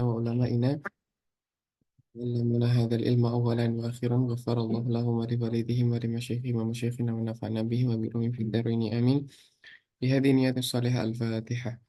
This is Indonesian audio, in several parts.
وعلمائنا علمنا هذا العلم أولا وآخرا غفر الله لهم ولوالديهم ولمشايخهم ومشايخنا ونفعنا بهم وبرهم في الدارين آمين بهذه النية الصالحة الفاتحة.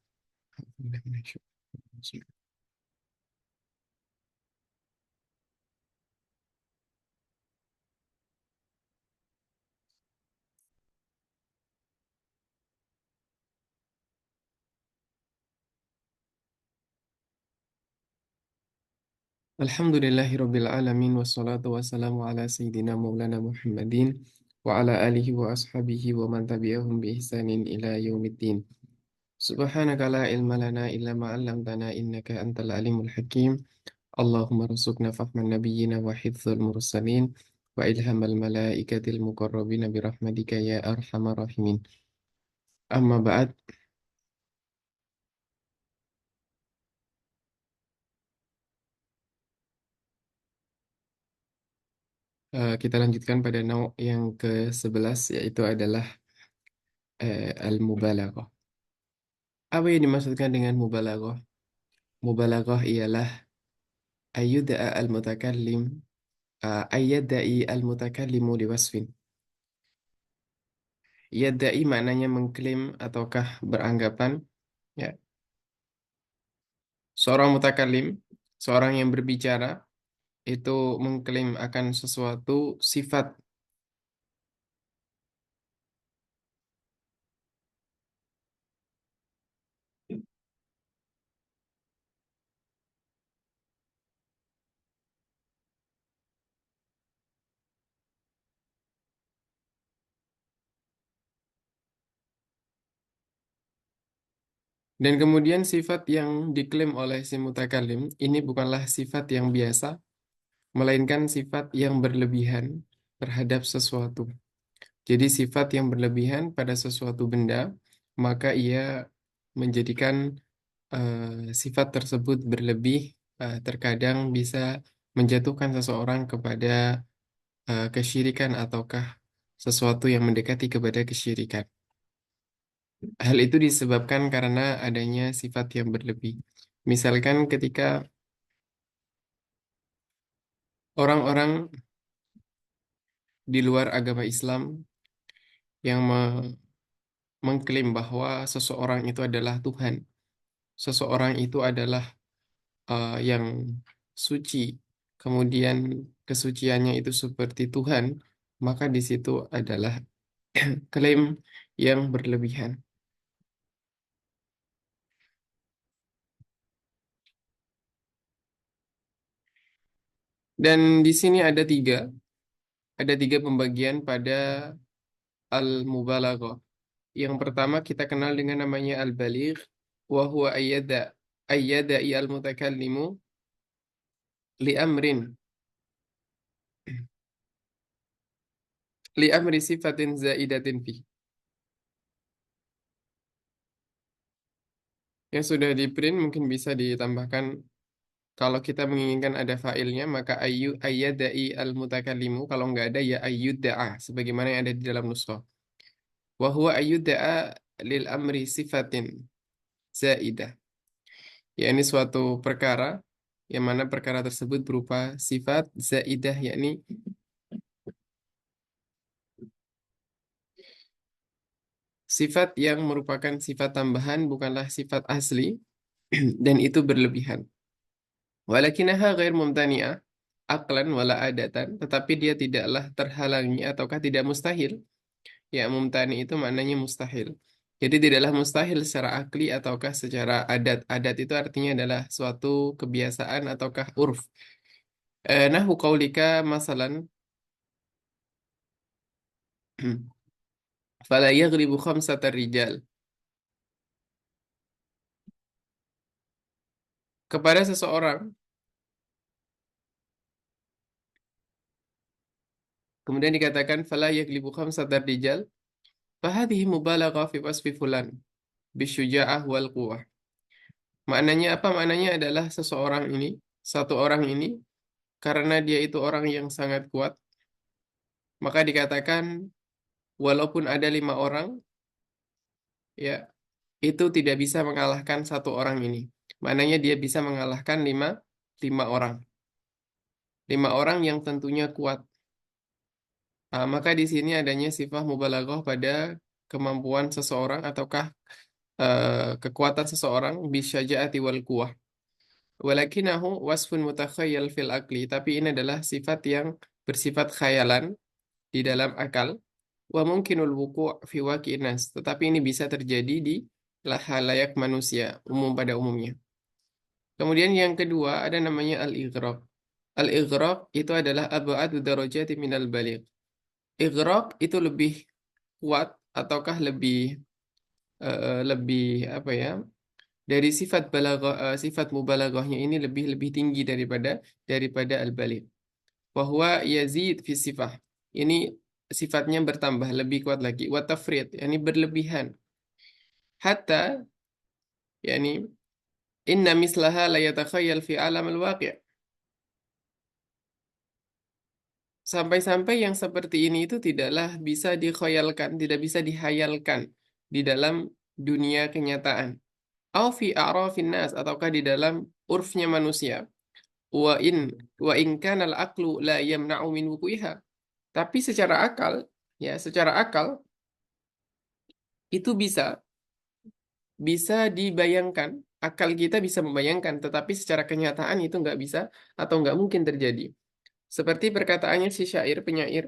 الحمد لله رب العالمين والصلاة والسلام على سيدنا مولانا محمد وعلى آله وأصحابه ومن تبعهم بإحسان إلى يوم الدين. سبحانك لا علم لنا إلا ما علمتنا إنك أنت العليم الحكيم. اللهم ارزقنا فهم النبيين وحفظ المرسلين وإلهام الملائكة المقربين برحمتك يا أرحم الراحمين. أما بعد, kita lanjutkan pada nauk yang ke-11, yaitu adalah al-mubalaghah. Apa yang dimaksudkan dengan mubalaghah? Mubalaghah ialah ayyuda'a al-mutakallim ayyada'i al-mutakallimu liwasfin. Yada'i maknanya mengklaim ataukah beranggapan, ya. Seorang mutakallim, seorang yang berbicara, itu mengklaim akan sesuatu sifat. Dan kemudian sifat yang diklaim oleh si mutakallim ini bukanlah sifat yang biasa, melainkan sifat yang berlebihan terhadap sesuatu. Jadi sifat yang berlebihan pada sesuatu benda, maka ia menjadikan sifat tersebut berlebih, terkadang bisa menjatuhkan seseorang kepada kesyirikan ataukah sesuatu yang mendekati kepada kesyirikan. Hal itu disebabkan karena adanya sifat yang berlebih. Misalkan ketika orang-orang di luar agama Islam yang mengklaim bahwa seseorang itu adalah Tuhan, seseorang itu adalah yang suci, kemudian kesuciannya itu seperti Tuhan, maka di situ adalah klaim yang berlebihan. Dan di sini ada tiga pembagian pada al-mubalaghah. Yang pertama kita kenal dengan namanya al-baligh, wa huwa ayyada'i al-mutakallimu li amrin li amri sifatin zaidatin fi. Yang sudah di print mungkin bisa ditambahkan, kalau kita menginginkan ada failnya maka ayyada'i al-mutakallimu, kalau nggak ada ya ayyudda'a sebagaimana yang ada di dalam nuskhah. Wa huwa ayyudda'a lil amri sifatin zaidah. Ya, ini suatu perkara yang mana perkara tersebut berupa sifat zaidah, yakni sifat yang merupakan sifat tambahan, bukanlah sifat asli, dan itu berlebihan. Walakinaha ghair mumtani'ah aqlan wala adatan, tetapi dia tidaklah terhalangi ataukah tidak mustahil. Ya, mumtani itu maknanya mustahil. Jadi tidaklah mustahil secara akli ataukah secara adat. Adat itu artinya adalah suatu kebiasaan ataukah urf. Nahu qaulika masalan fala yaghlibu khamsata rijal. Kepada seseorang, kemudian dikatakan fala yaghlibu khamsata rijal, fahadhihi mubalaghah fi wasfi fulan bisyuja'ah wal quwwah. Maknanya apa? Maknanya adalah seseorang ini, satu orang ini, karena dia itu orang yang sangat kuat, maka dikatakan walaupun ada 5 orang, ya, itu tidak bisa mengalahkan satu orang ini. Maknanya dia bisa mengalahkan lima orang. Lima orang yang tentunya kuat. Maka di sini adanya sifat mubalaghah pada kemampuan seseorang ataukah kekuatan seseorang bisyaja'ati wal quwwah. Walakinahu wasfun mutakhayyal fil akli. Tapi ini adalah sifat yang bersifat khayalan di dalam akal. Wa mungkinul wuku' fi waqi'in nas. Tetapi ini bisa terjadi di halayak manusia umum pada umumnya. Kemudian yang kedua ada namanya al-ighraq. Al-ighraq itu adalah ab'adu darajati minal baligh. Ighraq itu lebih kuat ataukah lebih apa ya? Dari sifat sifat mubalaghahnya ini lebih tinggi daripada al-baligh. Bahwa yazid fi sifah. Ini sifatnya bertambah lebih kuat lagi. Wa tafrid, yani berlebihan. Hatta yani inna mislaha la yatakhayyal fi alam al-waqi'. Sampai-sampai yang seperti ini itu tidaklah bisa dikhayalkan, tidak bisa dihayalkan di dalam dunia kenyataan. Au fi a'rafin nas ataukah di dalam urfnya manusia. Wa in kana al-aqlu la yamna'u min wuqu'iha. Tapi secara akal, ya, secara akal itu bisa dibayangkan. Akal kita bisa membayangkan, tetapi secara kenyataan itu nggak bisa atau nggak mungkin terjadi. Seperti perkataannya si syair penyair,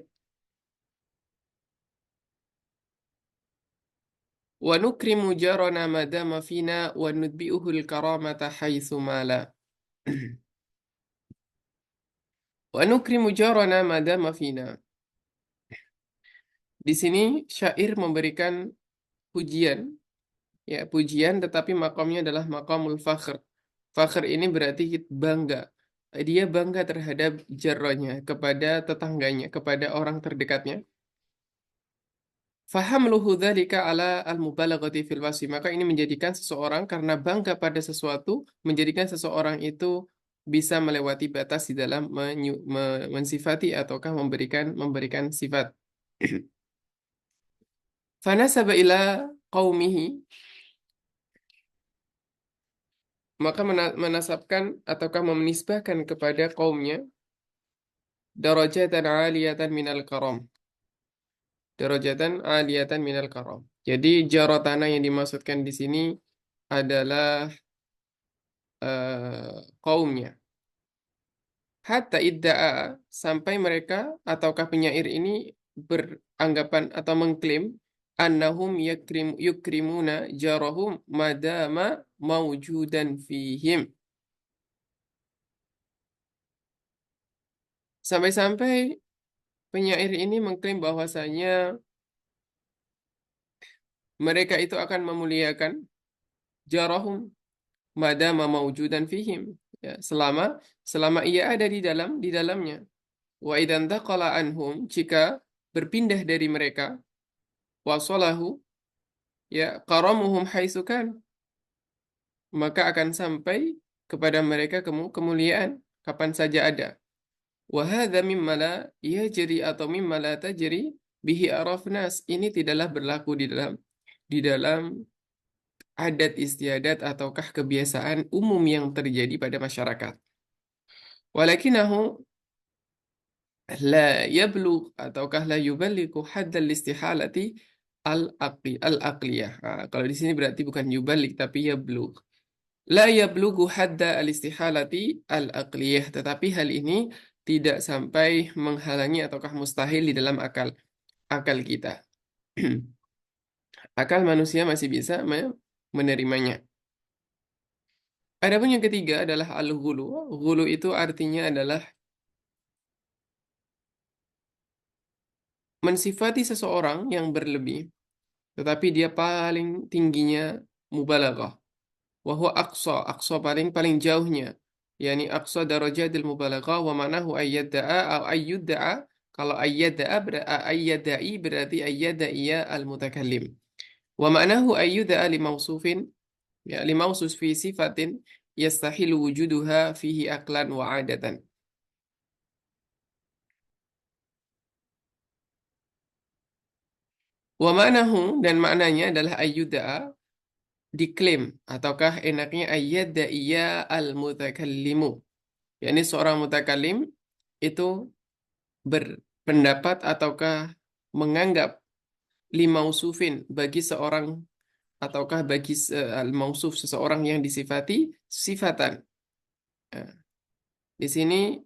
wa nukrimu jarana madama fina wa nutbi'uhul karamata haitsu mala. Wa nukrimu jarana madama fina. Di sini syair memberikan pujian, ya pujian tetapi makamnya adalah makamul fakhr. Fakhr ini berarti bangga. Dia bangga terhadap jarronya, kepada tetangganya, kepada orang terdekatnya. Fahamluhu dzalika ala al-mubalaghati fil wasfi. Maka ini menjadikan seseorang karena bangga pada sesuatu, menjadikan seseorang itu bisa melewati batas di dalam mensifati ataukah memberikan sifat. Fanasaba ila qaumihi, maka menasabkan ataukah menisbahkan kepada kaumnya darajatan aliyatan minal karam. Darajatan aliyatan minal karam. Jadi jarotana yang dimaksudkan di sini adalah kaumnya. Hatta idda'a, sampai mereka ataukah penyair ini beranggapan atau mengklaim annahum yukrimuna jarahum madama mawjudan fihim. Sampai-sampai penyair ini mengklaim bahwasanya mereka itu akan memuliakan jarahum madama mawjudan fihim, ya, selama ia ada di dalamnya. Wa idan taqala anhum, jika berpindah dari mereka, wasalahu, ya, karamuhum haitsukan, maka akan sampai kepada mereka kemuliaan kapan saja ada. Wa hadza mimma la yajri atau mimma la tajri bihi arafnas. Ini tidaklah berlaku di dalam adat istiadat ataukah kebiasaan umum yang terjadi pada masyarakat. Walakinahu la yablugh ataukah la yuballighu haddal istihalati al-aqliyah. Kalau di sini berarti bukan yuballigh tapi yablugh. La yablughu hadda al-istihalati al-aqliyah, tetapi hal ini tidak sampai menghalangi ataukah mustahil di dalam akal kita. Akal manusia masih bisa menerimanya. Adapun yang ketiga adalah al-ghulu. Ghulu itu artinya adalah mensifati seseorang yang berlebih, tetapi dia paling tingginya mubalaghah. Wa huwa aqsa paling paling jauhnya. Yani aqsa darajatil mubalaghah wa manahu ayyada'a atau ayyudda'a. Kalau ayyada'i berarti ayyada'iya al-mutakallim. Wa ma'nahu ayyuda'a li mausufin, ya, li mausus fi sifatin yastahilu wujuduha fihi aqlan wa 'adatan. Wa ma'nahu, dan maknanya adalah ayyuda'a diklaim ataukah enaknya ayat iya al-mutakallimu, yakni seorang mutakallim itu berpendapat ataukah menganggap limausufin bagi seorang ataukah bagi al-mausuf seseorang yang disifati sifatan. Nah, di sini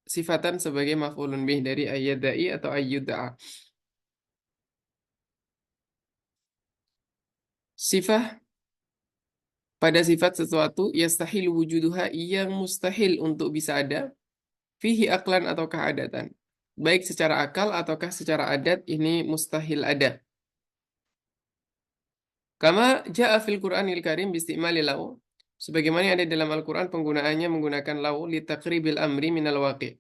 sifatan sebagai maf'ulun bih dari ayyadai atau ayyudda'a. Sifat pada sifat sesuatu yastahil wujuduha yang mustahil untuk bisa ada fihi aklan atau keadatan. Baik secara akal ataukah secara adat ini mustahil ada. Kama ja'a fil Qur'anil Karim bistimali lau. Sebagaimana yang ada dalam Al-Quran penggunaannya menggunakan lau li taqribil amri minal waqi'.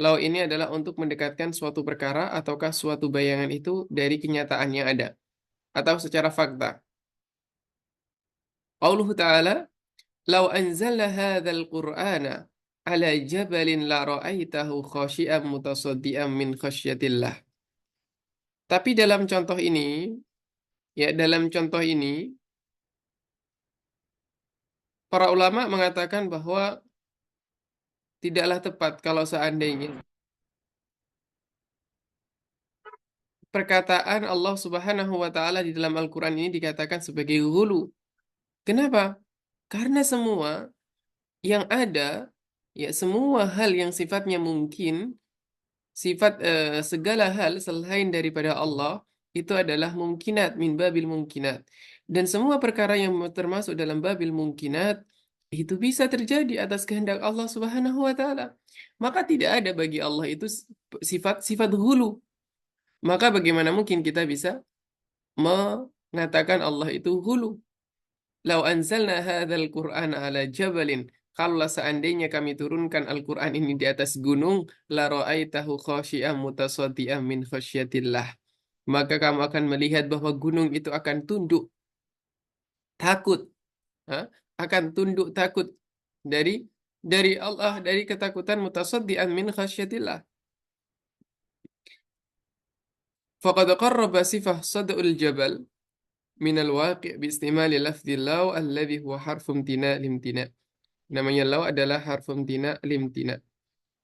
Lau ini adalah untuk mendekatkan suatu perkara ataukah suatu bayangan itu dari kenyataan yang ada atau secara fakta. Qauluhu ta'ala, "Lau anzalna hadzal Qur'ana ala jabalin la ra'aitahu khashi'an mutasaddian min khasyatillah." Tapi dalam contoh ini, ya dalam contoh ini, para ulama mengatakan bahwa tidaklah tepat kalau seandainya perkataan Allah Subhanahu wa taala di dalam Al-Qur'an ini dikatakan sebagai ghulu. Kenapa? Karena semua yang ada, ya semua hal yang sifatnya mungkin, segala hal selain daripada Allah itu adalah mungkinat min babil mungkinat. Dan semua perkara yang termasuk dalam babil mungkinat itu bisa terjadi atas kehendak Allah Subhanahu wa taala. Maka tidak ada bagi Allah itu sifat-sifat hulu. Maka bagaimana mungkin kita bisa mengatakan Allah itu hulu? Lau anzalna hadzal Qur'an ala jabalin. Kalau seandainya kami turunkan Al-Quran ini di atas gunung, la ra'aitahu khashi'an mutasaddian min khasyatillah. Maka kamu akan melihat bahwa gunung itu akan tunduk, takut, ha? Akan tunduk takut dari Allah, dari ketakutan mutasaddian min khasyatillah. Faqad qarraba sifah sad'ul jabal min al-waqi' bi istimali lafdhi law alladhi huwa harfu imtina limtina. Namanya law adalah harfu imtina limtina.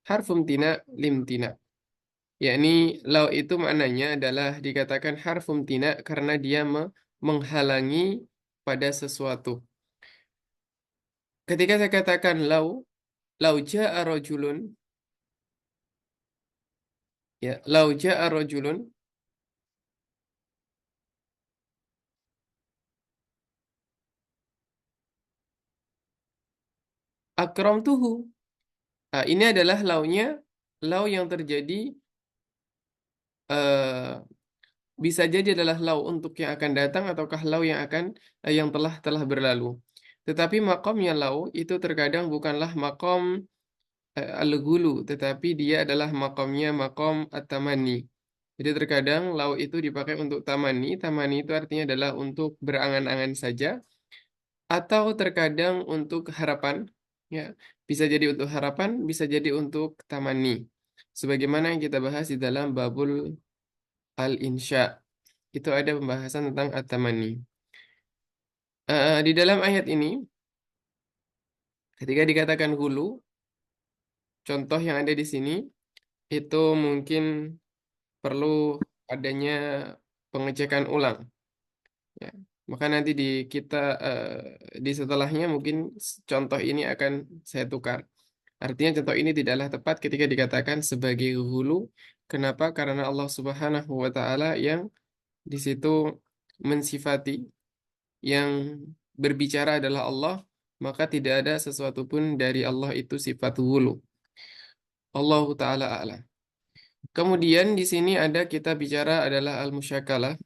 Harfu imtina limtina. Yakni law itu maknanya adalah dikatakan harfu imtina karena dia menghalangi pada sesuatu. Ketika saya katakan law ja'a rajulun, ya, law ja'a rajulun, akramtuhu. Nah, ini adalah launya, law yang terjadi eh, bisa jadi adalah lau untuk yang akan datang ataukah lau yang akan yang telah berlalu. Tetapi makomnya lau itu terkadang bukanlah makom al-ghulu, tetapi dia adalah makomnya makom at-tamanni. Jadi terkadang lau itu dipakai untuk tamani. Tamani itu artinya adalah untuk berangan-angan saja, atau terkadang untuk harapan. Ya, bisa jadi untuk harapan, bisa jadi untuk tamani. Sebagaimana yang kita bahas di dalam babul al-insya. Itu ada pembahasan tentang at-tamanni. Di dalam ayat ini, ketika dikatakan hulu, contoh yang ada di sini, itu mungkin perlu adanya pengecekan ulang. Ya. Maka nanti di setelahnya mungkin contoh ini akan saya tukar. Artinya contoh ini tidaklah tepat ketika dikatakan sebagai hulu. Kenapa? Karena Allah Subhanahu wa Ta'ala yang di situ mensifati, yang berbicara adalah Allah, maka tidak ada sesuatu pun dari Allah itu sifat wulu. Allahu Ta'ala a'lam. Kemudian di sini ada kita bicara adalah al-musyakalah.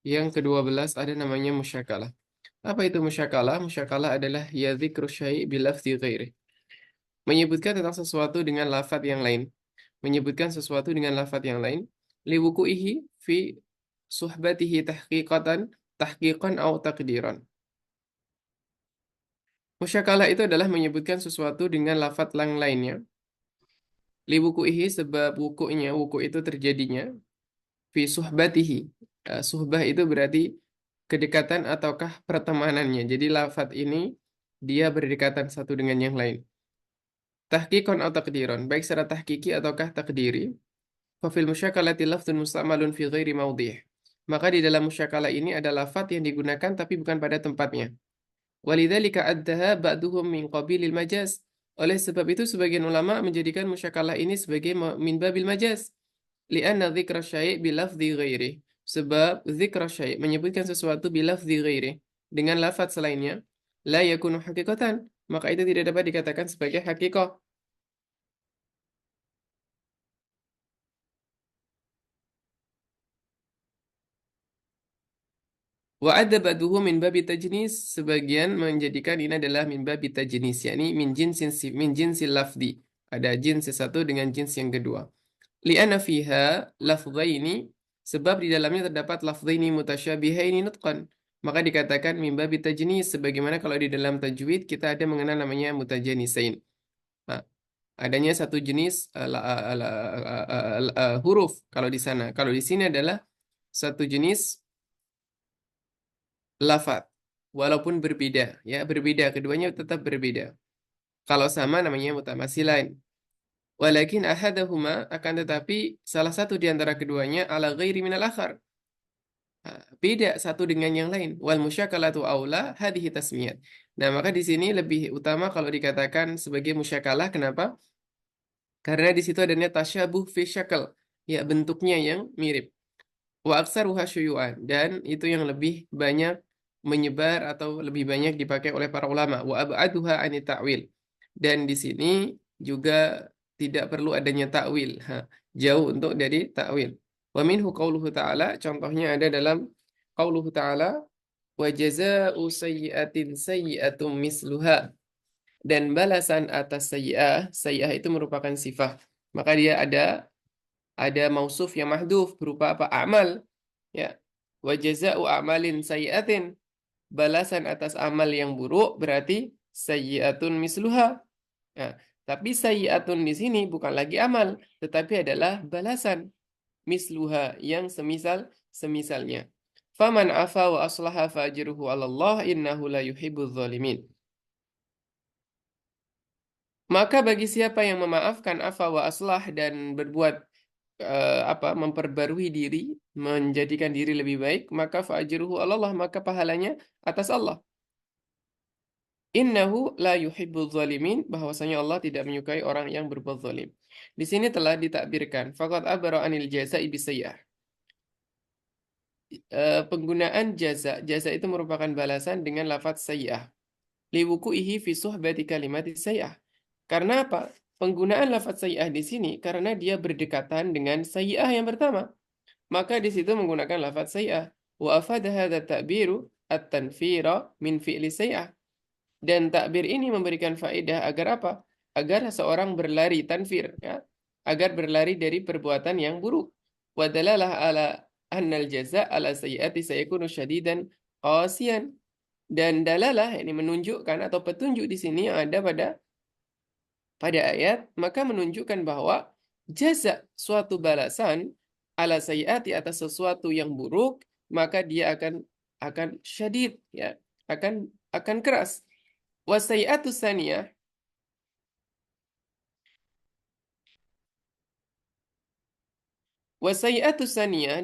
Yang ke-12 ada namanya musyakalah. Apa itu musyakalah? Musyakalah adalah ya dzikru syai' bilafzi ghairi. Menyebutkan tentang sesuatu dengan lafaz yang lain. Menyebutkan sesuatu dengan lafaz yang lain. Liwuku'ihi fi suhbatihi tahqiqan au taqdiran. Musyakalah itu adalah menyebutkan sesuatu dengan lafaz lang lainnya. Li wuku'ihi sebab wuku itu terjadinya. Fi suhbatihi. Suhbah itu berarti kedekatan ataukah pertemanannya. Jadi lafadz ini dia berdekatan satu dengan yang lain. Tahqiqan atau takdiron, baik secara tahqiqi ataukah takdiri. Fafil musyakalati lafdun musta'malun fi ghairi maudhi'ih. Maka di dalam musyakalah ini ada lafadz yang digunakan tapi bukan pada tempatnya. Walidzalika addaha ba'duhum min qabilil majaz. Oleh sebab itu sebagian ulama menjadikan musyakalah ini sebagai min babil majaz. Li'anna dzikra syai' bilafdhi ghairi. Sebab dzikra syai' menyebutkan sesuatu bilafdhi ghairi dengan lafadz selainnya la yakunu haqiqatan, maka itu tidak dapat dikatakan sebagai haqiqah. Wa ada ba'duhu min babi tajnis, sebagian menjadikan ini adalah min babi tajnis, yakni min jinsil lafdi. Ada jins satu dengan jins yang kedua. Li'anna fiha lafdhaini, sebab di dalamnya terdapat lafdhaini mutasyabihaini nutqan. Maka dikatakan min babi tajnis, sebagaimana kalau di dalam tajwid kita ada mengenal namanya mutajanisain. Nah, adanya satu jenis huruf kalau di sana. Kalau di sini adalah satu jenis lafat, walaupun berbeda, ya berbeda, keduanya tetap berbeda. Kalau sama namanya mutamasilain. Walakin ahadahuma, akan tetapi salah satu di antara keduanya ala ghairi minal akhar. Beda satu dengan yang lain. Wal musyakalatu aula hadhihi tasmiyat. Nah, maka di sini lebih utama kalau dikatakan sebagai musyakalah. Kenapa? Karena di situ adanya tasyabuh fi syakal. Ya, bentuknya yang mirip. Wa aksaruha syuyu'an, dan itu yang lebih banyak menyebar atau lebih banyak dipakai oleh para ulama. Wa ab'aduha ani ta'wil, dan di sini juga tidak perlu adanya ta'wil, jauh untuk dari ta'wil. Wa minhu qauluhu ta'ala, contohnya ada dalam qauluhu ta'ala, wa jazaa'u sayyi'atin sayyi'atum misluha, dan balasan atas sayyi'ah itu merupakan sifat, maka dia ada mausuf yang mahdhuf berupa apa? Amal. Ya. Wa jazaa'u a'malin sayyi'atin. Balasan atas amal yang buruk berarti sayyi'atun misluha. Ya. Tapi sayyi'atun di sini bukan lagi amal, tetapi adalah balasan misluha yang semisalnya. Faman afa wa aslaha fa ajruhu 'ala Allah innahu la yuhibbudz zalimin. Maka bagi siapa yang memaafkan afa wa aslah dan berbuat memperbarui diri, menjadikan diri lebih baik, maka fa'ajruhu 'ala Allah, maka pahalanya atas Allah. Innahu la yuhibbul zalimin, bahwasanya Allah tidak menyukai orang yang berbuat zalim. Di sini telah ditakbirkan faqad abara anil jaza'i bisayyah. Penggunaan jaza itu merupakan balasan dengan lafaz sayyah. Liwuku'ihi fi suhbati kalimati sayyah. Karena apa? Penggunaan lafaz sayyah di sini karena dia berdekatan dengan sayyah yang pertama. Maka di situ menggunakan lafaz sayyah. Wa afada hadza ta'biru at-tanfira min fi'li sayyah. Dan takbir ini memberikan faedah agar apa? Agar seorang berlari tanfir, ya. Agar berlari dari perbuatan yang buruk. Wa dalalah ala annal jaza ala sayyiati sayakunu syadidan qasiyan. Dan dalalah ini menunjukkan atau petunjuk di sini yang ada pada ayat, maka menunjukkan bahwa jaza, suatu balasan ala sayyiati atas sesuatu yang buruk, maka dia akan syadid, ya, akan keras. Wasayyi'atu saniyah,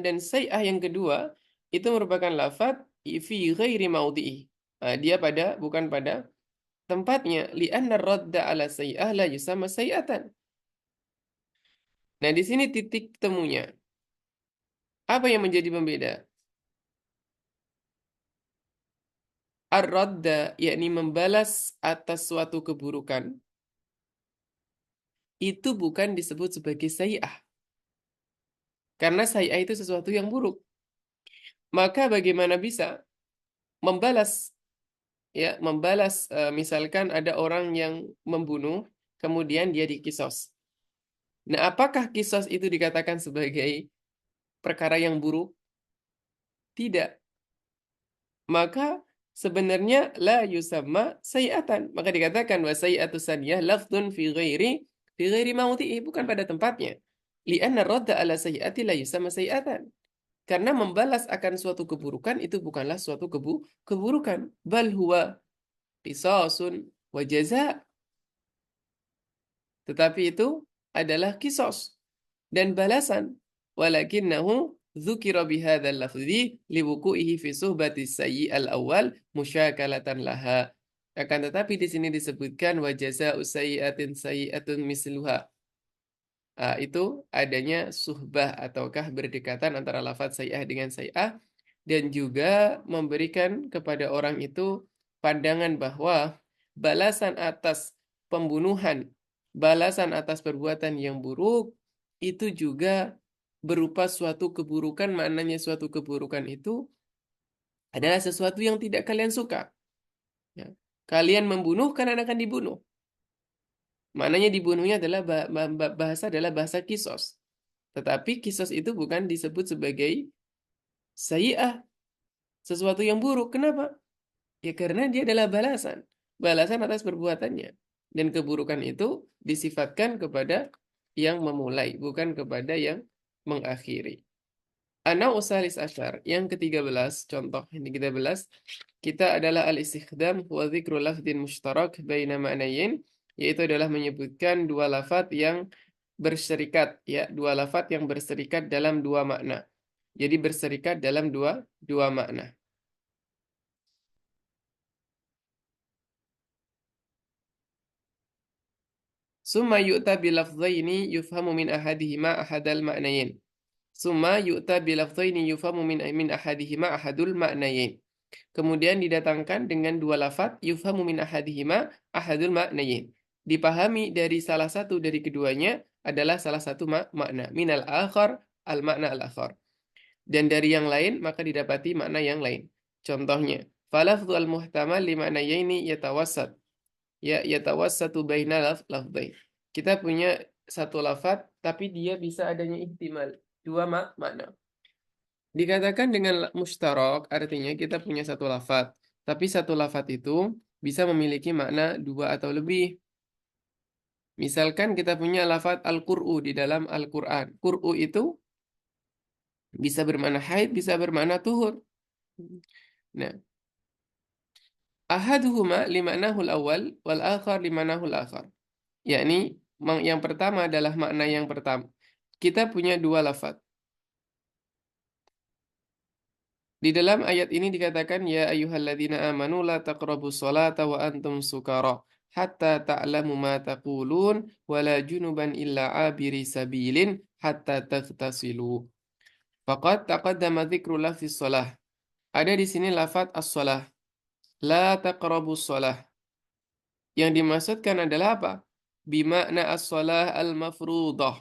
dan sayyi'ah yang kedua itu merupakan lafaz fi ghairi maudhi'i. Dia bukan pada tempatnya, li'anna radda ala sayyi'ah la yusamma sayyi'atan. Nah, di sini titik temunya. Apa yang menjadi pembeda? Ar-radda, yakni membalas atas suatu keburukan, itu bukan disebut sebagai sayyi'ah. Karena sayyi'ah itu sesuatu yang buruk. Maka bagaimana bisa membalas, ya, misalkan ada orang yang membunuh, kemudian dia dikisos. Nah, apakah kisos itu dikatakan sebagai perkara yang buruk? Tidak. Maka sebenarnya la yusamma sayi'atan. Maka dikatakan wa sayi'atu saniyah lafdun fi ghairi mawdi'i, bukan pada tempatnya. Li'anna radda ala sayi'ati la yusamma sayi'atan. Karena membalas akan suatu keburukan itu bukanlah suatu keburukan. Bal huwa qisasun wa jaza. Tetapi itu adalah kisos dan balasan. Walakinnahu dzukira bihadzal lafzi liwuqu'ihi fi suhbati sayyi al-awwal musyakalatan laha. Akan tetapi di sini disebutkan wa jazaa'u sayyi'atin sayyi'atun misluha. Itu adanya suhbah ataukah berdekatan antara lafaz sayyi'ah dengan sayyi'ah dan juga memberikan kepada orang itu pandangan bahwa balasan atas pembunuhan, balasan atas perbuatan yang buruk itu juga berupa suatu keburukan. Maknanya suatu keburukan itu adalah sesuatu yang tidak kalian suka. Ya. Kalian membunuh karena akan dibunuh. Maknanya dibunuhnya adalah bahasa adalah bahasa kisos. Tetapi kisos itu bukan disebut sebagai sayyi'ah, sesuatu yang buruk. Kenapa? Ya karena dia adalah balasan. Balasan atas perbuatannya. Dan keburukan itu disifatkan kepada yang memulai, bukan kepada yang mengakhiri. Ana usalis asyar, yang ke-13, contoh yang ke-13, kita adalah al-istikhdam wa dzikru lafdin mushtarak baina ma'nayin, yaitu adalah menyebutkan dua lafaz yang berserikat, ya, dua lafaz yang berserikat dalam dua makna. Jadi berserikat dalam dua makna. Summa yu'ta bilafdhaini yufhamu min ahadihima ahadal ma'nayin. Summa yu'ta bilafdhaini yufhamu min ahadihima ahadul ma'nayin. Kemudian didatangkan dengan dua lafaz yufhamu min ahadihima ahadul ma'nayin. Dipahami dari salah satu dari keduanya adalah salah satu makna. Minal akhar al makna al akhar. Dan dari yang lain maka didapati makna yang lain. Contohnya, falafdhu al muhtamal li ma'nayaini yatawassat. Ya yatawassatu baina lafdhain. Kita punya satu lafaz tapi dia bisa adanya ihtimal, dua makna. Dikatakan dengan mustarak artinya kita punya satu lafaz, tapi satu lafaz itu bisa memiliki makna dua atau lebih. Misalkan kita punya lafaz al-Qur'u di dalam Al-Qur'an. Qur'u itu bisa bermakna haid, bisa bermakna tuhur. Nah, ahaduhuma limanahul awal wal akhar limanahul akhar. Yakni yang pertama adalah makna yang pertama. Kita punya dua lafaz. Di dalam ayat ini dikatakan ya ayyuhalladzina amanu la taqrabus sholata wa antum sukara hatta ta'lamu ma taqulun wa la junuban illa abiri sabilin hatta taghtasilu. Faqad taqaddama dzikru lafzis shalah. Ada di sini lafaz as-shalah. La taqrabus shalah. Yang dimaksudkan adalah apa? Bima'na as-shalah al-mafruḍah.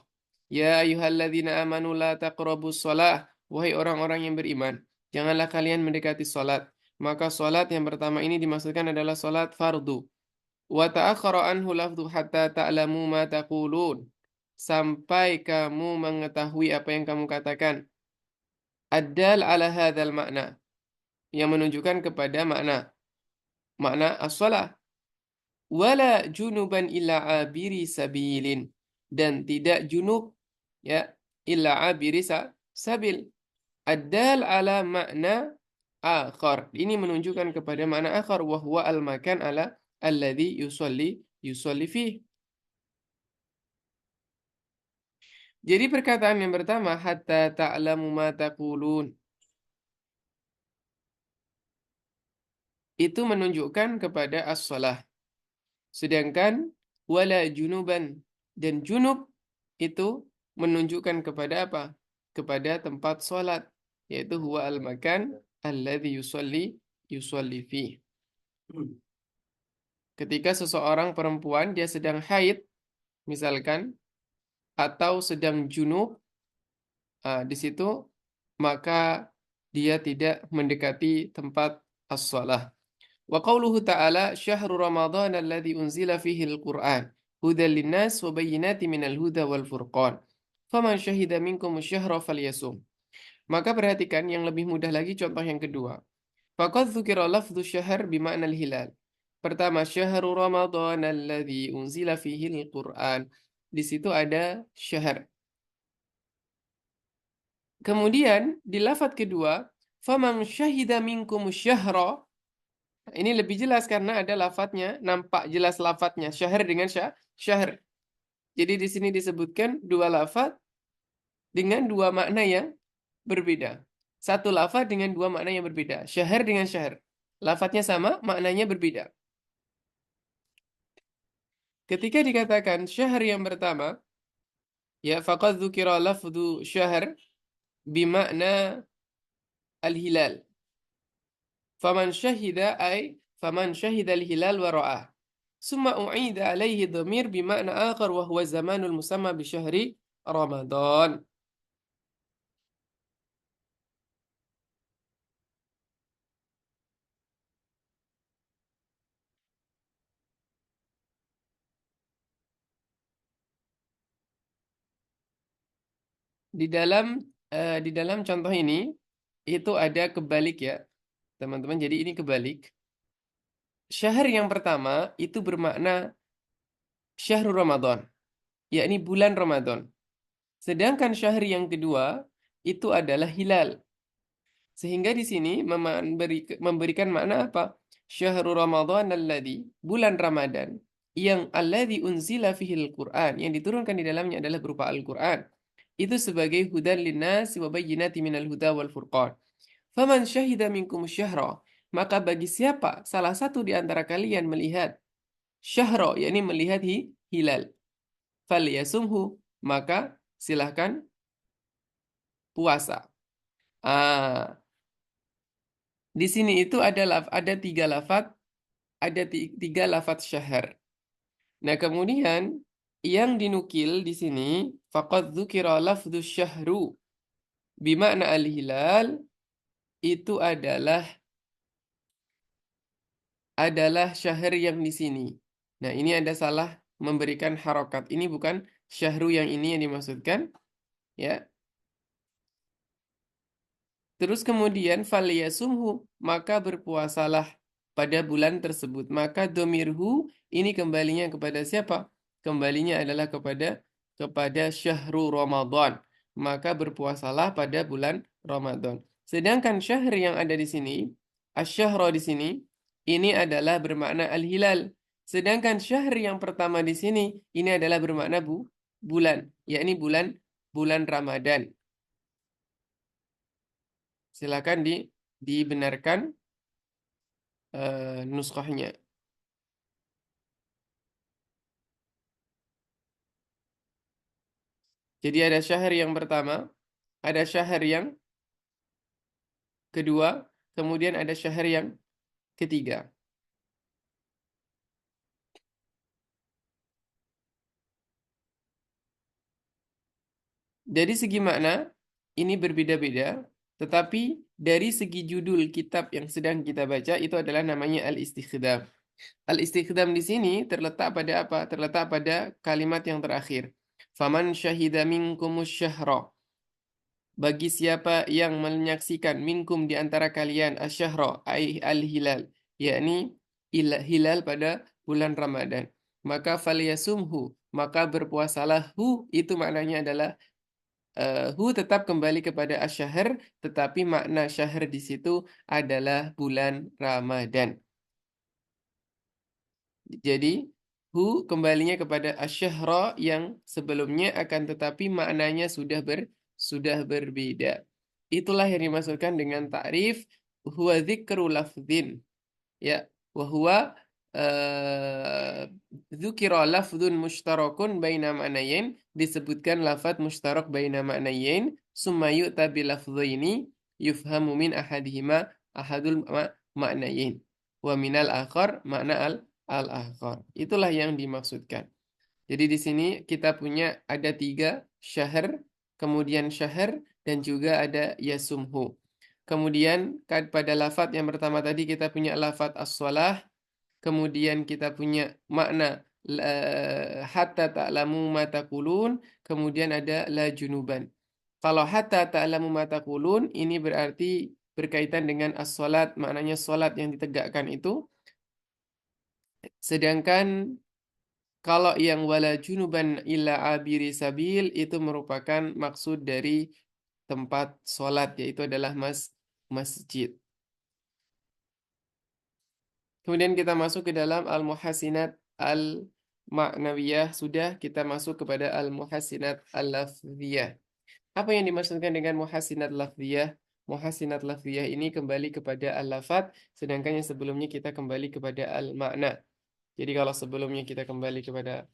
Ya ayyuhalladzina amanu la taqrabus shalah. Wahai orang-orang yang beriman, janganlah kalian mendekati salat. Maka salat yang pertama ini dimaksudkan adalah salat fardu. Wa ta'akhkhara anhu lafdhu hatta ta'lamu ma taqulun. Sampai kamu mengetahui apa yang kamu katakan. Ad-dal ala hadzal makna. Yang menunjukkan kepada makna as-shalah. Wala junuban illa abiri sabilin. Dan tidak junub ya illa abiri sabil. Ad-dal ala makna akhar. Ini menunjukkan kepada makna akhar wa huwa al-makan ala alladhi yusalli fih. Jadi perkataan yang pertama hatta ta'lamu ma taqulun itu menunjukkan kepada as-shalah. Sedangkan wala junuban dan junub itu menunjukkan kepada apa? Kepada tempat sholat, yaitu huwa al-makan alladhi yusalli fih. Ketika seseorang perempuan dia sedang haid misalkan atau sedang junub di situ maka dia tidak mendekati tempat as-shalah. Wa qauluhu ta'ala syahrul ramadhan alladzi unzila fihi al-Qur'an hudan linnas wa bayyinatin minal huda wal furqan. Faman syahida minkum asyhara falyasum. Maka perhatikan yang lebih mudah lagi contoh yang kedua. Faqad dzukira lafdhu syahr bima'na al-hilal. Pertama syahrul ramadhan alladzi unzila fihi al-Qur'an. Di situ ada syahr. Kemudian di lafadz kedua, faman syahida minkum syahra. Ini lebih jelas karena ada lafadznya, nampak jelas lafadznya syahr dengan syahr. Jadi di sini disebutkan dua lafadz dengan dua makna yang berbeda. Satu lafadz dengan dua makna yang berbeda. Syahr dengan syahr. Lafadznya sama, maknanya berbeda. Ketika dikatakan syahr yang pertama, ya faqad dzukira lafdhu syahr bimakna al-hilal. Faman syahida ay faman syahida al-hilal wa ra'ah. Summa u'ida alaihi dhamir bimakna akhar wa huwa zamanul musamma bi syahri Ramadan. Di dalam di dalam contoh ini itu ada kebalik ya, teman-teman. Jadi ini kebalik. Syahr yang pertama itu bermakna syahrul Ramadan, yakni bulan Ramadan. Sedangkan syahr yang kedua itu adalah hilal. Sehingga di sini memberikan makna apa? Syahrul Ramadan alladzi, bulan Ramadan yang alladzi unzila fihil Quran, yang diturunkan di dalamnya adalah berupa Al-Quran. Itu sebagai hudan linnas wa bayyinati minal huda wal furqan. Faman syahida minkum syahra, maka bagi siapa salah satu di antara kalian melihat syahra, yakni melihat hilal, falyasumhu, maka silahkan puasa. Ah, di sini itu ada tiga lafadz, ada tiga lafadz syahr. Nah, kemudian yang dinukil di sini faqad dzukira lafdzu syahru bimakna al-hilal, itu adalah syahr yang di sini. Nah, ini ada salah memberikan harokat. Ini bukan syahru yang ini yang dimaksudkan, ya. Terus kemudian faliyasumhu, maka berpuasalah pada bulan tersebut. Maka domirhu ini kembalinya kepada siapa? Kembalinya adalah kepada syahru Ramadan. Maka berpuasalah pada bulan Ramadan. Sedangkan syahr yang ada di sini, asyahra di sini, ini adalah bermakna al-hilal. Sedangkan syahr yang pertama di sini, ini adalah bermakna bulan, yakni bulan Ramadan. Silakan dibenarkan nuskahnya. Jadi ada syahr yang pertama, ada syahr yang kedua, kemudian ada syahr yang ketiga. Dari segi makna, ini berbeda-beda, tetapi dari segi judul kitab yang sedang kita baca, itu adalah namanya al-istikhdam. Al-istikhdam di sini terletak pada apa? Terletak pada kalimat yang terakhir. Faman syahida minkumus syahra. Bagi siapa yang menyaksikan minkum di antara kalian asyahra ay al-hilal, yakni hilal pada bulan Ramadan, maka falyasumhu, maka berpuasalah. Hu itu maknanya adalah hu tetap kembali kepada asyahr, tetapi makna syahr di situ adalah bulan Ramadan. Jadi hu kembalinya kepada asyahra yang sebelumnya, akan tetapi maknanya sudah berbeda. Itulah yang dimaksudkan dengan ta'rif huwa dzikru lafdzin. Ya, wa huwa dzukira lafdzun mushtarakun baina ma'nayain, disebutkan lafadz mushtarak baina ma'nayain, summa yu'ta bi lafdzaini yufhamu min ahadihima ahadul ma'nayain wa minal akhar makna al-akhar. Itulah yang dimaksudkan. Jadi di sini kita punya ada tiga syahr, kemudian syahr, dan juga ada yasumhu. Kemudian pada lafadz yang pertama tadi kita punya lafadz as-shalah, kemudian kita punya makna hatta ta'lamu ma taqulun, kemudian ada la junuban. Kalau hatta ta'lamu ma taqulun ini berarti berkaitan dengan as-salat, maknanya salat yang ditegakkan itu. Sedangkan kalau yang wala junuban illa abiri sabil itu merupakan maksud dari tempat sholat, yaitu adalah masjid. Kemudian kita masuk ke dalam al-muhassinat al-ma'nawiyah. Sudah kita masuk kepada al-muhassinat al-lafziyah. Apa yang dimaksudkan dengan muhassinat lafziyah? Muhassinat lafziyah ini kembali kepada al-lafat, sedangkan yang sebelumnya kita kembali kepada al-makna. Jadi kalau sebelumnya kita kembali kepada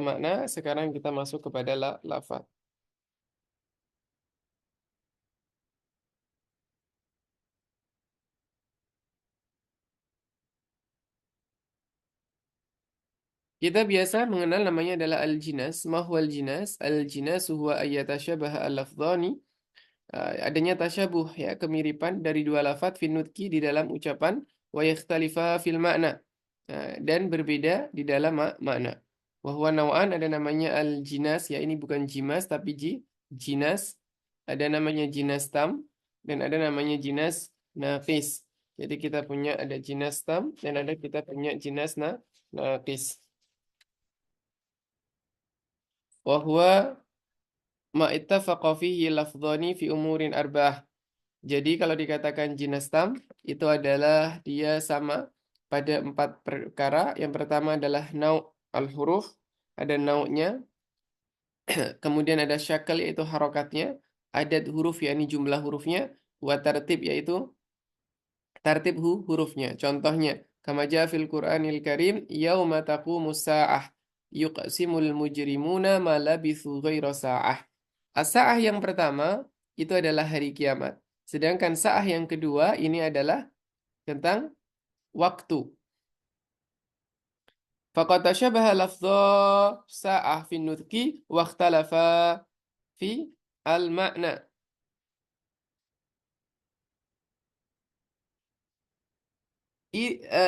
makna, sekarang kita masuk kepada lafat. Kita biasa mengenal namanya adalah al-jinas. Mahwal jinas? Al-jinas huwa ayyatasyabaha al-lafdhani. Adanya tasyabuh, ya, kemiripan dari dua lafaz finutki di dalam ucapan, wa yakhtalifa fil makna. Dan berbeda di dalam makna. Wa huwa naw'an, ada namanya al-jinas, ya, ini bukan jimas tapi jinas. Ada namanya jinas tam dan ada namanya jinas naqis. Jadi kita punya ada jinas tam dan ada kita punya jinas naqis. Wa huwa ma ittafaqa fihi lafdhani fi umurin arba'ah. Jadi kalau dikatakan jinas tam itu adalah dia sama pada empat perkara. Yang pertama adalah nau' al-huruf, ada nau'nya, kemudian ada syakal yaitu harokatnya, adat huruf yakni jumlah hurufnya, wa tartib yaitu tartib hurufnya. Contohnya, kama jaa fil Qur'anil Karim, yauma taqumus sa'ah yuqsimul mujrimuna ma labithu ghaira sa'ah. As-sa'ah yang pertama itu adalah hari kiamat. Sedangkan sa'ah yang kedua ini adalah tentang waktu. Faqad tashabaha lafdha sa'ah fi nutqi wa ikhtalafa fi al-ma'na.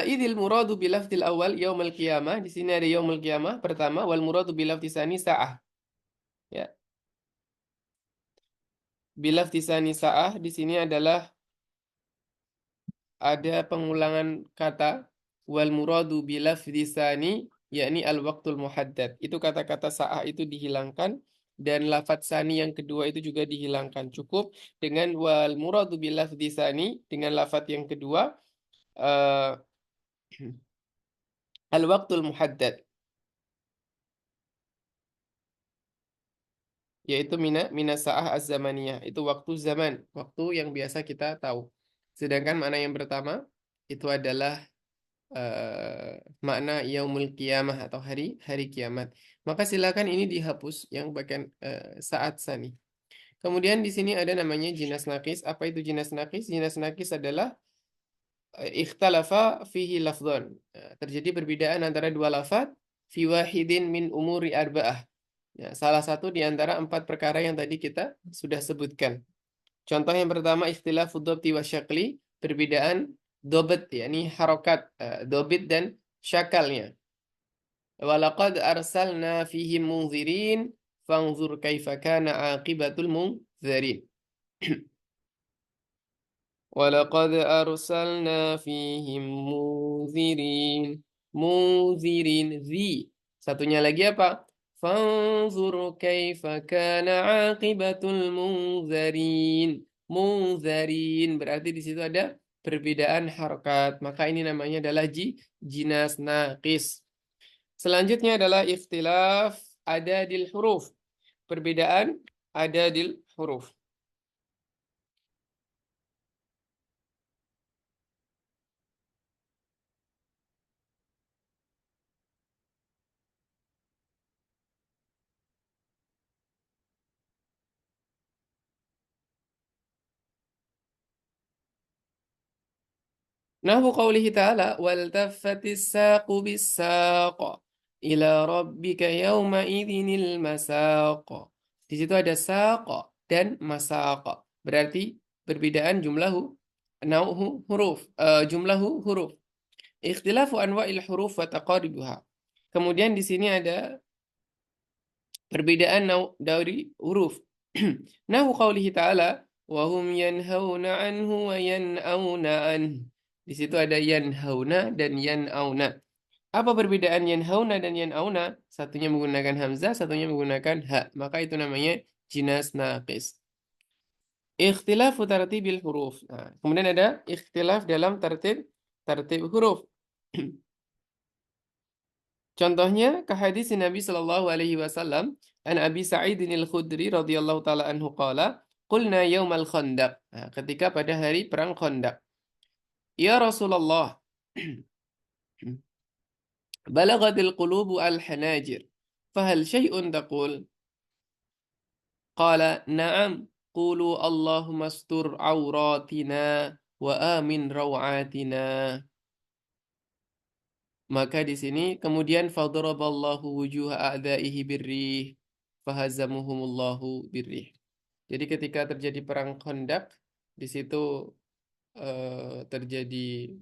Idil muradu bilafdil awal yaumul qiyamah. Di sini ada yaumul qiyamah pertama, wal muradu bilafdis tsani sa'ah. Ya. Bilafdis tsani sa'ah di sini adalah ada pengulangan kata, wal muradu bilafdis tsani yakni al waqtul muhaddad. Itu kata-kata sa'ah itu dihilangkan dan lafadz tsani yang kedua itu juga dihilangkan. Cukup dengan wal muradu bilafdis tsani dengan lafadz yang kedua eh, al waqtul muhaddad, yaitu mina sa'ah az-zamaniyah, itu waktu zaman, waktu yang biasa kita tahu. Sedangkan makna yang pertama itu adalah makna yaumul qiyamah atau hari hari kiamat. Maka silakan ini dihapus yang bagian saat sani. Kemudian di sini ada namanya jinas nakis. Apa itu jinas nakis? Jinas nakis adalah ikhtalafa fihi lafdhan. Terjadi perbedaan antara dua lafaz fi wahidin min umuri arba'ah. Ya, salah satu di antara empat perkara yang tadi kita sudah sebutkan. Contoh yang pertama, ikhtilafu dhabti wa syakli, perbedaan dobet, yakni harokat, dobit dan syakalnya. Walaqad arsalna fihim munzirin, fanzur kaifa kana aqibatul munzirin. Walaqad arsalna fihim munzirin. Munzirin, zi. Satunya lagi apa? Fanzur kaifa kana aqibatul munzarin. Munzarin berarti di situ ada perbedaan harokat. Maka ini namanya adalah jinas naqis. Selanjutnya adalah ikhtilaf adadil huruf. Perbedaan adadil huruf. Nahu qawlihi ta'ala wal taffatis saqu bis-saq ila rabbika yawma idzinil masaq. Di situ ada saq dan masaq. Berarti perbedaan huruf, jumlahu huruf. Ikhtilafu anwa'il huruf wa taqaribuha. Kemudian di sini ada perbedaan dari huruf. Nahu qawlihi ta'ala wa hum yanhauna anhu wa yan'auna anhu. Di situ ada yanhauna dan yan'auna. Apa perbedaan yanhauna dan yan'auna? Satunya menggunakan hamzah, satunya menggunakan ha. Maka itu namanya jinas naqis. Ikhtilafu tartibil huruf. Nah, kemudian ada ikhtilaf dalam tertib huruf. Contohnya ke hadis Nabi Shallallahu alaihi wasallam an Abi Sa'id al-Khudri radhiyallahu taala anhu qala qulna yaumal khandaq. Nah, ketika pada hari perang Khandaq. Ya Rasulullah, balagatil qulubu al-hanajir. Fahal syai'un taqul? Qala na'am. Qulu Allahumma astur auratina wa amin rawatina. Maka di sini kemudian fadaraballahu wujuha a'daihi birrih fahazamuhumullahu birrih. Jadi ketika terjadi perang Khandaq, di situ terjadi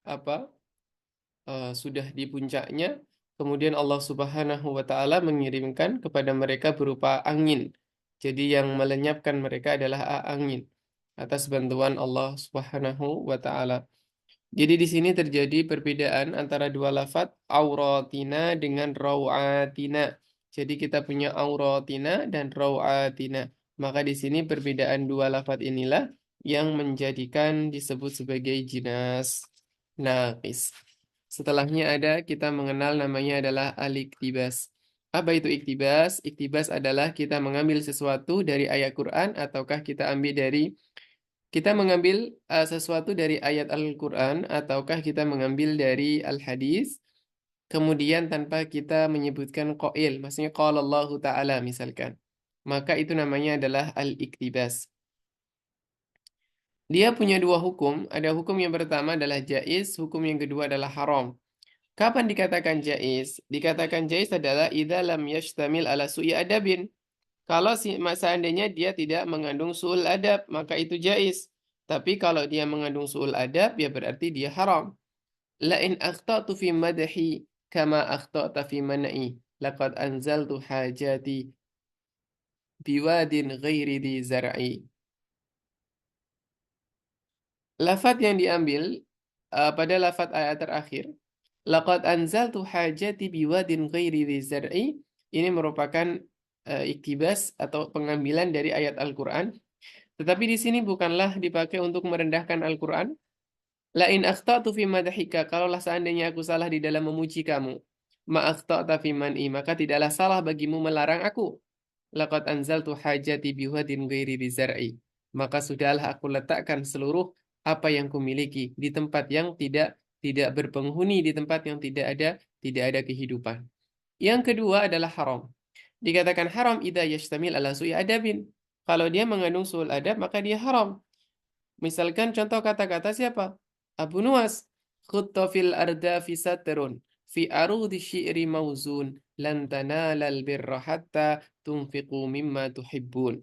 apa? Sudah di puncaknya, kemudian Allah Subhanahu wa taala mengirimkan kepada mereka berupa angin. Jadi yang melenyapkan mereka adalah angin atas bantuan Allah Subhanahu wa taala. Jadi di sini terjadi perbedaan antara dua lafadz auratina dengan rawatina. Jadi kita punya auratina dan rawatina. Maka di sini perbedaan dua lafadz inilah yang menjadikan disebut sebagai jinas naqis. Setelahnya ada kita mengenal namanya adalah al-iktibas. Apa itu iktibas? Iktibas adalah kita mengambil sesuatu dari ayat Quran ataukah kita mengambil sesuatu dari ayat Al-Quran ataukah kita mengambil dari Al-Hadis, kemudian tanpa kita menyebutkan qail, maksudnya qala Allah Ta'ala misalkan. Maka itu namanya adalah al-iktibas. Dia punya dua hukum, ada hukum yang pertama adalah jaiz, hukum yang kedua adalah haram. Kapan dikatakan jaiz? Dikatakan jaiz adalah idza lam yashtamil ala su'i adabin. Kalau seandainya dia tidak mengandung su'ul adab, maka itu jaiz. Tapi kalau dia mengandung su'ul adab, ya berarti dia haram. La in akhtatu fi madhi kama akhtata fi man'i. Laqad anzaltu hajati biwadin ghairi di zar'i. Lafaz yang diambil pada lafaz ayat terakhir, laqad anzaltu hajati biwadin ghairi di zar'i, ini merupakan iktibas atau pengambilan dari ayat Al-Quran. Tetapi di sini bukanlah dipakai untuk merendahkan Al-Quran. La in akhtatu fi madhika, kalaulah seandainya aku salah di dalam memuji kamu, ma akhtata fi man'i, maka tidaklah salah bagimu melarang aku. Laqad anzaltu hajati biwadin ghairi di zar'i. Maka sudahlah aku letakkan seluruh apa yang kumiliki di tempat yang tidak berpenghuni, di tempat yang tidak ada kehidupan. Yang kedua adalah haram. Dikatakan haram idza yashtamil ala su'i adabin. Kalau dia mengandung su'ul adab, maka dia haram. Misalkan contoh kata-kata siapa? Abu Nuwas. Khutta fil arda fi satrun. Fi arudi syi'ri mauzun. Lan tanalal birra hatta tunfiqu mimma tuhibbun.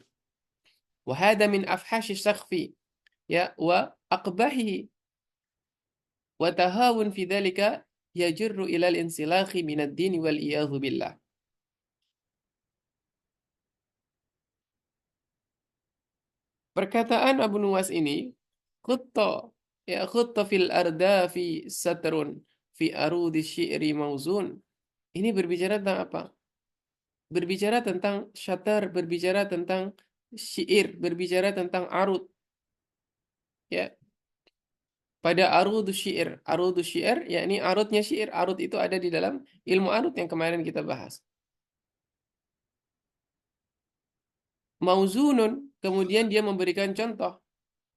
Wahada min afhashi syakhfi. Ya, wa aqbahihi. Wa tahawun fi dhalika yajurru ilal insilakhi minad dini wal iyadhu billah. Perkataan Abu Nuwas ini, khutta, ya khutta fil arda fi satrun, fi arudi syi'ri mauzun. Ini berbicara tentang apa? Berbicara tentang syatar, berbicara tentang syair, berbicara tentang arud. Ya, pada arudus syair, yakni arudnya syair. Arud itu ada di dalam ilmu arud yang kemarin kita bahas. Mauzunun, kemudian dia memberikan contoh.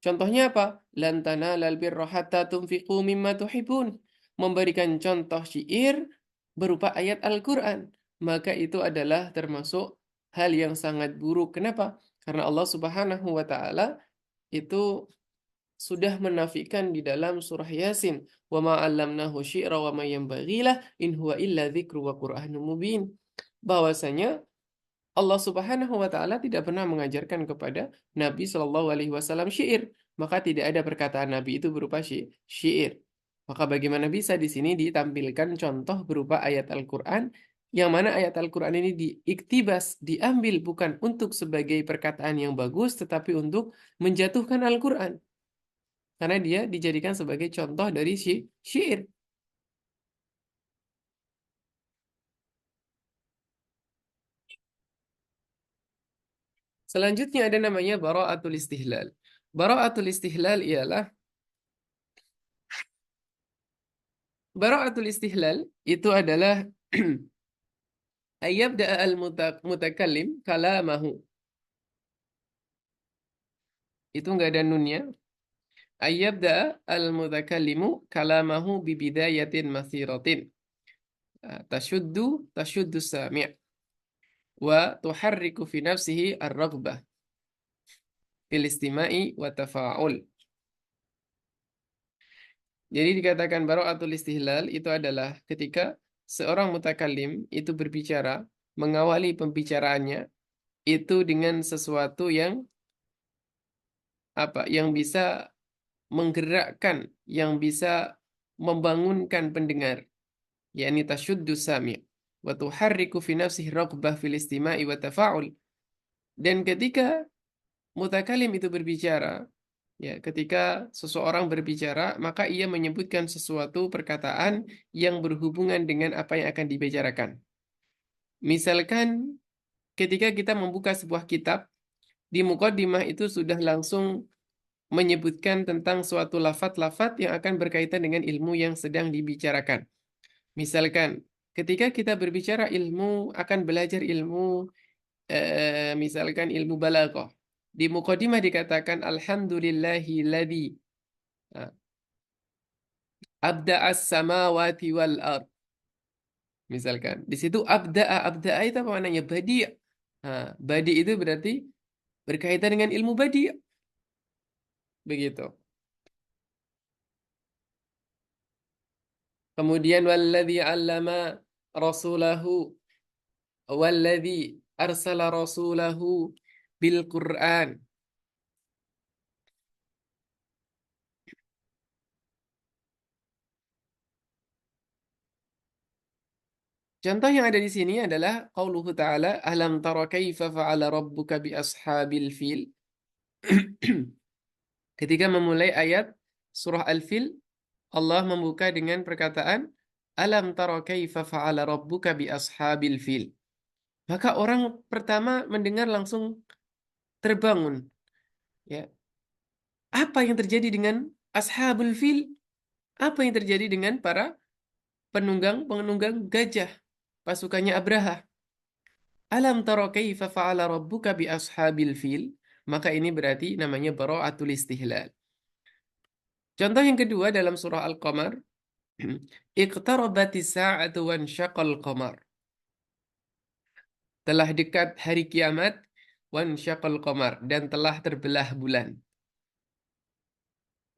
Contohnya apa? Lan tanalal birra hatta tunfiqu mimma tuhibbun. Memberikan contoh syair berupa ayat Al-Quran. Maka itu adalah termasuk hal yang sangat buruk. Kenapa? Karena Allah Subhanahu wa taala itu sudah menafikan di dalam surah Yasin, "Wa ma 'allamnahu syi'ra wa ma yanbaghi lah in huwa illa dzikru wa Qur'anun mubin." Bahwasanya Allah Subhanahu wa taala tidak pernah mengajarkan kepada Nabi Shallallahu alaihi wasallam syair, maka tidak ada perkataan Nabi itu berupa syair. Maka bagaimana bisa di sini ditampilkan contoh berupa ayat Al-Qur'an yang mana ayat Al-Qur'an ini diiktibas, diambil bukan untuk sebagai perkataan yang bagus tetapi untuk menjatuhkan Al-Qur'an. Karena dia dijadikan sebagai contoh dari syair. Selanjutnya ada namanya bara'atul istihlal. Bara'atul istihlal ialah bara'atul istihlal itu adalah ayyabda al-mutakallim kalamahu. Itu enggak ada nunnya. Ayyabda al-mutakallimu kalamahu bi bidayatin masiratin. Tashuddu sami' wa tuharriku fi nafsihi ar-raghbah fil istima'i wa tafa'ul. Jadi dikatakan bara'atul istihlal itu adalah ketika seorang mutakallim itu berbicara, mengawali pembicaraannya itu dengan sesuatu yang yang bisa menggerakkan, yang bisa membangunkan pendengar, yakni tasyuddu sami' wa tuharriku fi nafsihi raghbah fil istima'i wa tafa'ul. Dan ketika mutakalim itu berbicara, ya, ketika seseorang berbicara, maka ia menyebutkan sesuatu perkataan yang berhubungan dengan apa yang akan dibicarakan. Misalkan ketika kita membuka sebuah kitab, di muqaddimah itu sudah langsung menyebutkan tentang suatu lafat-lafat yang akan berkaitan dengan ilmu yang sedang dibicarakan. Misalkan ketika kita berbicara akan belajar ilmu, misalkan ilmu balaghah. Di muqaddimah dikatakan alhamdulillahilladzi abda'as samawati wal ard. Misalkan di situ abda'a itu apa maknanya? Badi'. Badi itu berarti berkaitan dengan ilmu badi'. Begitu. Kemudian walladzi 'allama rasulahu walladzi arsala rasulahu bil Qur'an. Contoh yang ada di sini adalah qauluhu ta'ala alam tara kaifa fa'ala rabbuka bi ashabil fil. Ketika memulai ayat surah Al-Fil, Allah membuka dengan perkataan alam tara kaifa fa'ala rabbuka bi ashabil fil. Maka orang pertama mendengar langsung terbangun, ya. Apa yang terjadi dengan ashabul fil? Apa yang terjadi dengan para penunggang gajah pasukannya Abraha? Alam tara kaifa fa'ala rabbuka bi ashabil fil? Maka ini berarti namanya bara'atul istihlal. Contoh yang kedua dalam surah Al-Qamar, iqtarabatis sa'atu wansyaqal qamar. Telah dekat hari kiamat, wansyaqal qamar, dan telah terbelah bulan.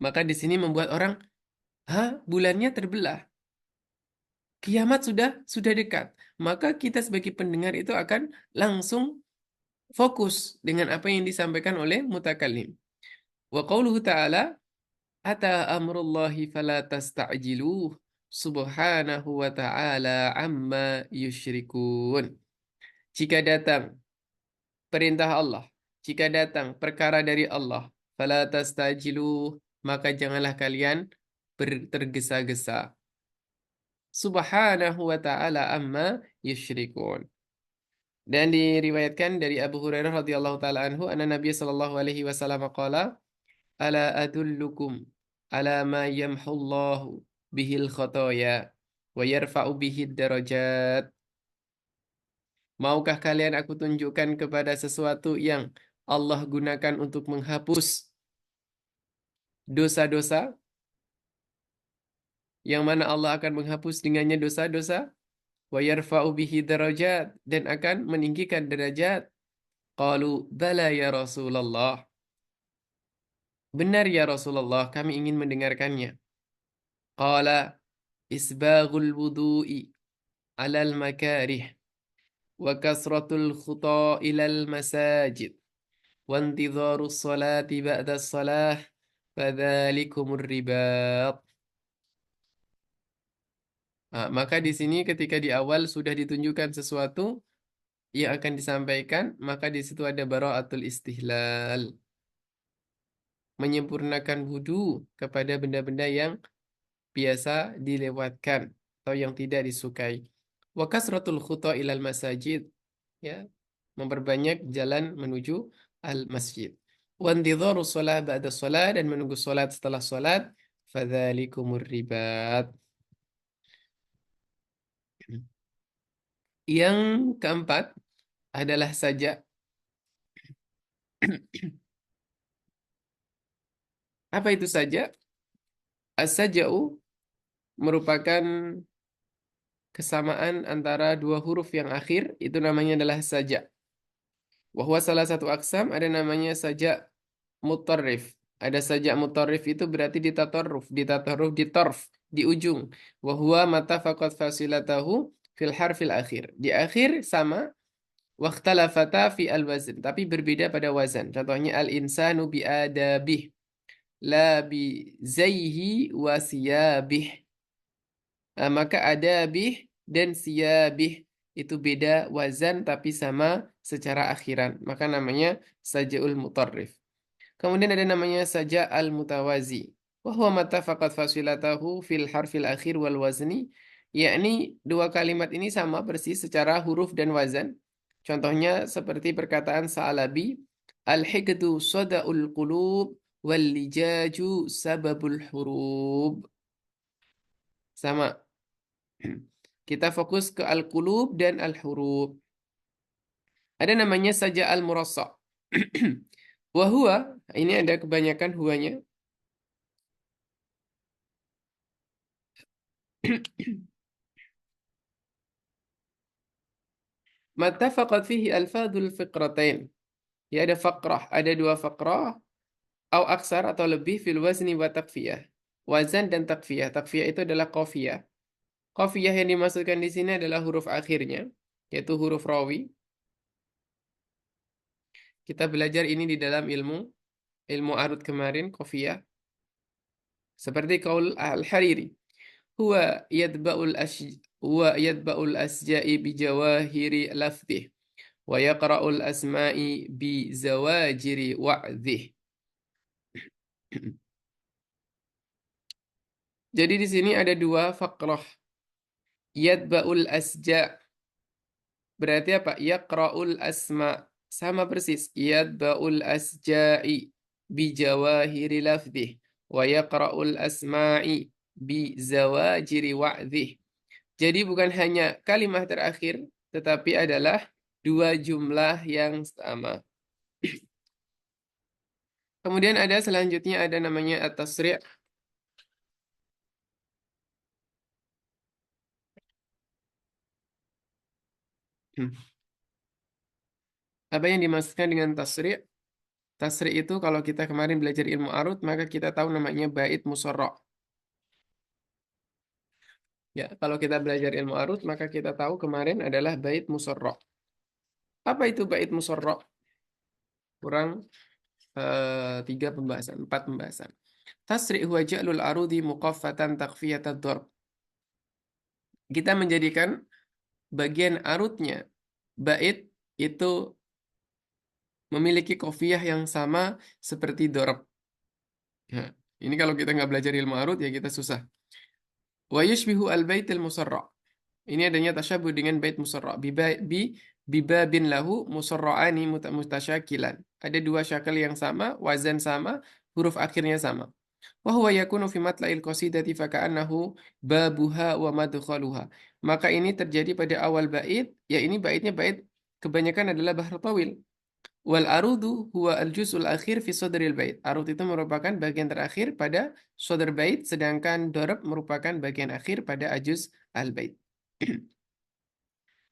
Maka di sini membuat orang, bulannya terbelah. Kiamat sudah dekat. Maka kita sebagai pendengar itu akan langsung fokus dengan apa yang disampaikan oleh mutakallim. Wa qauluhu ta'ala ata amrullahi fala tasta'jiluh subhanahu wa ta'ala amma yusyrikun. Jika datang perintah Allah, jika datang perkara dari Allah, fala tastajiluh, maka janganlah kalian tergesa-gesa. Subhanahu wa ta'ala amma yusyrikun. Dan diriwayatkan dari Abu Hurairah radhiyallahu taala anhu anna Nabi sallallahu alaihi wasallam qala ala adullukum ala ma yamhullahu bihil khotoya wa yarfa'u bihid darajat. Maukah kalian aku tunjukkan kepada sesuatu yang Allah gunakan untuk menghapus dosa-dosa, yang mana Allah akan menghapus dengannya dosa-dosa, wa yarfa'u bihi darajat, dan akan meninggikan derajat. Qalu bala ya Rasulullah. Benar ya Rasulullah, kami ingin mendengarkannya. Qala isbaghul wudu'i alal makarih wa kasratul khuta ilal masajid wa intidharus salati ba'da salah fadzalikumur ribat. Maka di sini ketika di awal sudah ditunjukkan sesuatu yang akan disampaikan, maka di situ ada bara'atul istihlal. Menyempurnakan wudu kepada benda-benda yang biasa dilewatkan atau yang tidak disukai. Wa kasratul khuta ilal masajid, ya. memperbanyak jalan menuju al-masjid. Wantidharu shalah ba'da shalah, dan menunggu salat setelah salat, fadzalikumur ribat. Yang keempat adalah sajak. Apa itu sajak? As-saja'u merupakan kesamaan antara dua huruf yang akhir, itu namanya adalah sajak. Wahwa salah satu aksam, ada namanya sajak mutarrif. Ada sajak mutarrif itu berarti ditatarruf di torf, di ujung. Wahwa mata faqat fasilatahu fil harfil akhir. Di akhir sama, waqtalafata fi al-wazn, tapi berbeda pada wazan. Contohnya al-insanu bi adabih, la bi zaihi wa siyabih. Maka adabih dan siyabih itu beda wazan tapi sama secara akhiran. Maka namanya sajaul mutarrif. Kemudian ada namanya saja al-mutawazi. Wahwa mata faqat fasilatahu fil harfil akhir wal wazni. Yakni dua kalimat ini sama persis secara huruf dan wazan. Contohnya seperti perkataan Sa'alabi, al-hikdu soda'ul qulub wal lijaju sababul hurub. Sama. Kita fokus ke al-qulub dan al-hurub. Ada namanya saja al-murassa'. Wahua, ini ada kebanyakan huanya. Mata faqad fihi alfadul fiqratain. Ya, ada faqrah, ada dua faqrah, au aksar atau lebih, fil wazni wa takfiyah. Wazan dan takfiyah. Takfiyah itu adalah qafiyah. Qafiyah yang dimaksudkan di sini adalah huruf akhirnya, yaitu huruf rawi. Kita belajar ini di dalam ilmu arud kemarin, qafiyah. Seperti qaul al-Hariri. Huwa yadba'ul asja'i bijawahiri lafdih. Wa yaqra'ul asma'i bi zawajiri wa'dhih. Jadi di sini ada dua faqrah. Yadba'ul asja' berarti apa? Yaqra'ul asma'. Sama persis. Yadba'ul asja'i bi jawahiri lafdih. Wa yaqra'ul asma'i bi zawajiri wa'dhih. Jadi bukan hanya kalimat terakhir, tetapi adalah dua jumlah yang sama. Kemudian ada selanjutnya ada namanya at-tasri'. Apa yang dimaksudkan dengan tasri'? Tasri' itu kalau kita kemarin belajar ilmu arud, maka kita tahu namanya bait musarra'. Ya, kalau kita belajar ilmu arud, maka kita tahu kemarin adalah bait musarra'. Apa itu bait musarra'? Kurang 4 pembahasan. Tasri' huwa ja'lul arudi muqaffatan takfiyatad darb. Kita menjadikan bagian arudnya bait itu memiliki qafiyah yang sama seperti darab. Nah, ini kalau kita nggak belajar ilmu arud ya kita susah. Wa yushbihu al-baitil musarra'. Ini adanya tasyabuh dengan bait musarra'. Bibabin lahu musarra'ani mutasyakilan. Ada dua syakal yang sama, wazan sama, huruf akhirnya sama. Wa huwa yakunu fi matla'il qasidati faka'annahu babuha wa madkhaluha. Maka ini terjadi pada awal bait, ya ini baitnya bait kebanyakan adalah bahr tawil. Wal arudu huwa al-juz'ul akhir fi sadril bait. Arud itu merupakan bagian terakhir pada sadr bait, sedangkan darab merupakan bagian akhir pada ajuz al-bait.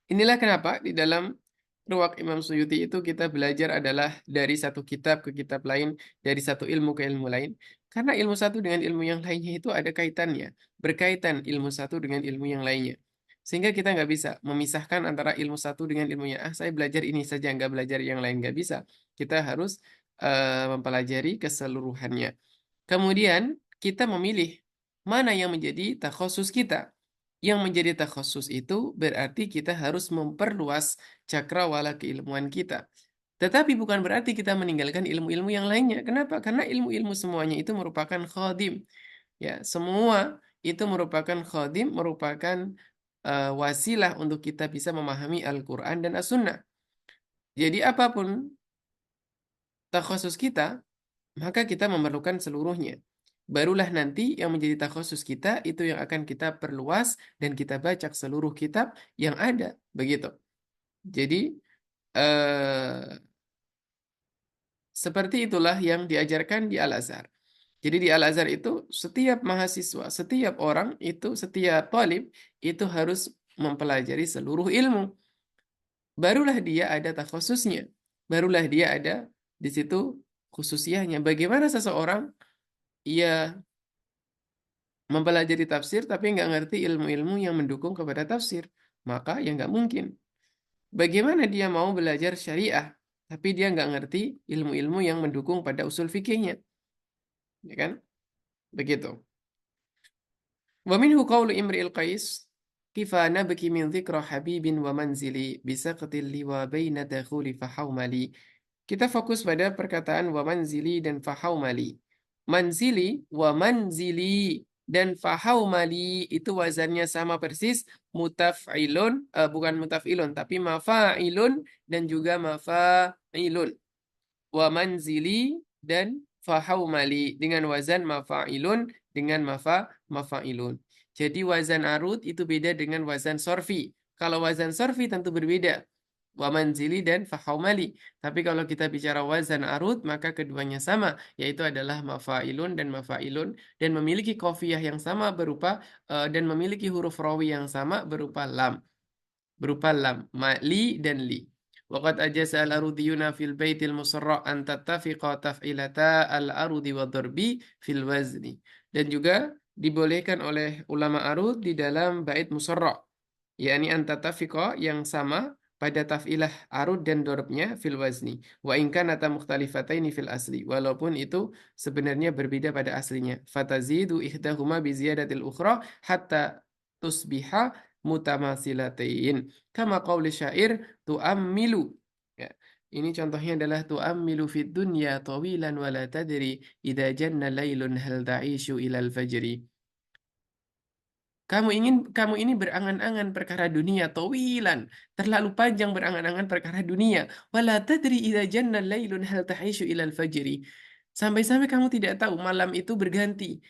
Inilah kenapa di dalam Ruwaq Imam Suyuti itu kita belajar adalah dari satu kitab ke kitab lain, dari satu ilmu ke ilmu lain. Karena ilmu satu dengan ilmu yang lainnya itu ada kaitannya, berkaitan ilmu satu dengan ilmu yang lainnya. Sehingga kita nggak bisa memisahkan antara ilmu satu dengan ilmunya. Saya belajar ini saja, nggak belajar yang lain, nggak bisa. Kita harus mempelajari keseluruhannya. Kemudian kita memilih mana yang menjadi takhusus kita. Yang menjadi takhusus itu berarti kita harus memperluas cakrawala keilmuan kita. Tetapi bukan berarti kita meninggalkan ilmu-ilmu yang lainnya. Kenapa? Karena ilmu-ilmu semuanya itu merupakan khadim. Ya, semua itu merupakan khadim, merupakan wasilah untuk kita bisa memahami Al-Quran dan As-Sunnah. Jadi apapun takhasus kita, maka kita memerlukan seluruhnya. Barulah nanti yang menjadi takhasus kita itu yang akan kita perluas dan kita baca seluruh kitab yang ada, begitu. Jadi eh, seperti itulah yang diajarkan di Al-Azhar. Jadi di Al-Azhar itu setiap mahasiswa, setiap orang itu, setiap talib itu harus mempelajari seluruh ilmu. Barulah dia ada takhasusnya. Barulah dia ada di situ khususiyahnya. Bagaimana seseorang ia mempelajari tafsir tapi nggak ngerti ilmu-ilmu yang mendukung kepada tafsir? Maka ya nggak mungkin. Bagaimana dia mau belajar syariah tapi dia nggak ngerti ilmu-ilmu yang mendukung pada usul fikihnya? Ya kan? Begitu. Wa minhu qawlu Imri'il Qais, kifa nabki min dzikra habibin wa manzili bisaqtil liwa baina dakhuli fahaumali. Kita fokus pada perkataan wa manzili dan fahaumali. Manzili wa manzili dan fahaumali itu wazannya sama persis, mutaf'ilun, bukan mutaf'ilun tapi mafa'ilun dan juga mafa'ilun. Wa manzili dan fahaumali dengan wazan mafa'ilun dengan mafa'ilun. Jadi wazan arud itu beda dengan wazan sorfi. Kalau wazan sorfi tentu berbeda. Wa manzili dan fahaumali. Tapi kalau kita bicara wazan arud maka keduanya sama, yaitu adalah mafa'ilun dan mafa'ilun dan memiliki qafiyah yang sama berupa dan memiliki huruf rawi yang sama berupa lam, li dan li. Waqad ajasa al-arudiyuna fil baitil musarra an tattafiqa taf'ilata al-arudi wa darbi fil wazni. Dan juga dibolehkan oleh ulama arud di dalam bait musarra, yakni an tattafiqa yang sama pada taf'ilah arud dan dorobnya fil wazni. Wa in kanata mukhtalifataini fil asli. Walaupun itu sebenarnya berbeda pada aslinya. Fatazidu ihdahuma bi ziyadatil ukhra hatta tusbiha mutamasilatain. Kama qauli syair tu'ammilu. Ya. Ini contohnya adalah tu'ammilu fid dunya tawilan wa la tadri idza janna lailun hal ta'ishu ilal fajri. Kamu ini berangan-angan perkara dunia tawilan, terlalu panjang berangan-angan perkara dunia. Wala tadri idza janna lailun hal ta'ishu ilal fajri. Sampai-sampai kamu tidak tahu malam itu berganti.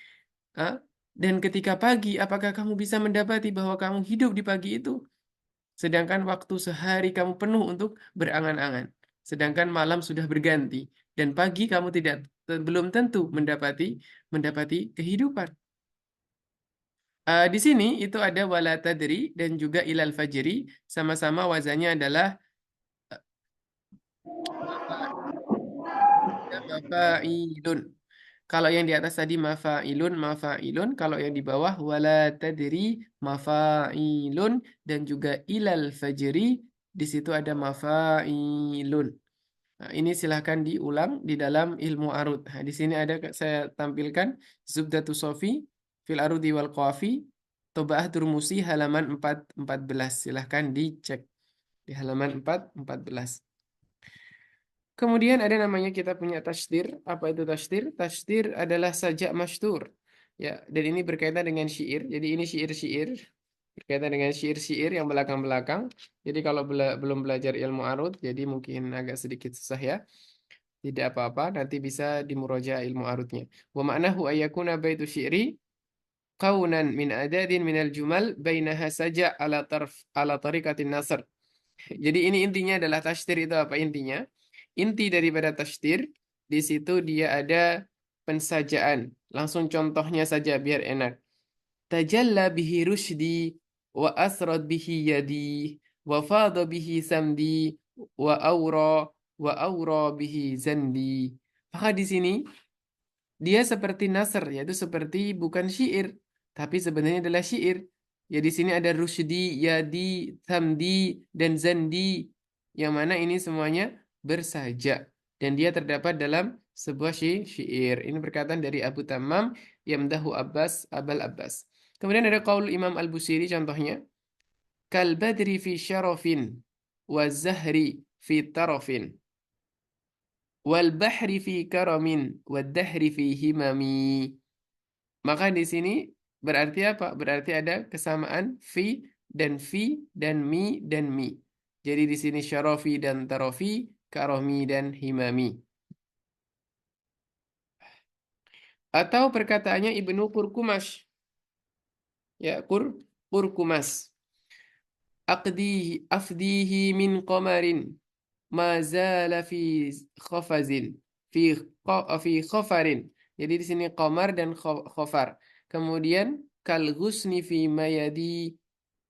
Ah, dan ketika pagi, apakah kamu bisa mendapati bahwa kamu hidup di pagi itu? Sedangkan waktu sehari kamu penuh untuk berangan-angan. Sedangkan malam sudah berganti. Dan pagi kamu belum tentu mendapati kehidupan. Di sini itu ada wala tadri dan juga ilal fajri. Sama-sama wazannya adalah mafa'ilun. Kalau yang di atas tadi mafa'ilun. Kalau yang di bawah wala tadri mafa'ilun dan juga ilal fajri. Di situ ada mafa'ilun. Nah, ini silahkan diulang di dalam ilmu arud. Nah, di sini ada saya tampilkan Zubdatu Sofi fil arudi wal qafi Tobaah Turmusi halaman 414. Silahkan dicek di halaman 414. Kemudian ada namanya kita punya tasdir. Apa itu tasdir? Tasdir adalah sajak masyhur. Ya, dan ini berkaitan dengan syair. Jadi ini syair-syair berkaitan dengan syair-syair yang belakang-belakang. Jadi kalau belum belajar ilmu arud, jadi mungkin agak sedikit susah ya. Tidak apa-apa, nanti bisa dimurojaah ilmu arudnya. Wa ma'nahu ayyakuna baitu syi'ri qawnan min adadin minal jumal bainaha saja ala tariqatin nasr. Jadi ini intinya adalah tashtir itu apa intinya? Inti daripada tashtir di situ dia ada pensajaan. Langsung contohnya saja biar enak. Tajalla bihi rushdi wa asrad bihi yadi wa fadha bihi samdi wa aura bihi zandi. Maka di sini dia seperti nasr, yaitu seperti bukan syair, tapi sebenarnya adalah syair. Ya di sini ada rushdi, yadi, samdi, dan zandi, yang mana ini semuanya bersajak. Dan dia terdapat dalam sebuah syair. Ini perkataan dari Abu Tammam, Yamdahu Abal Abbas. Kemudian ada qaul Imam Al-Busiri contohnya. Kal badri fi syarafin, wa zahri fi tarafin. Wal bahri fi karamin wad dahri fi himami. Maka di sini berarti apa? Berarti ada kesamaan fi dan mi dan mi. Jadi di sini syarafi dan tarafi, karomi dan himami. Atau perkataannya Ibnu Qurkumas. Ya, Qurkumas. Afdihi min qamarin ma zala fi khafazin fi fi khafarin. Jadi di sini qamar dan khafar. Kemudian kal ghusni fi mayadi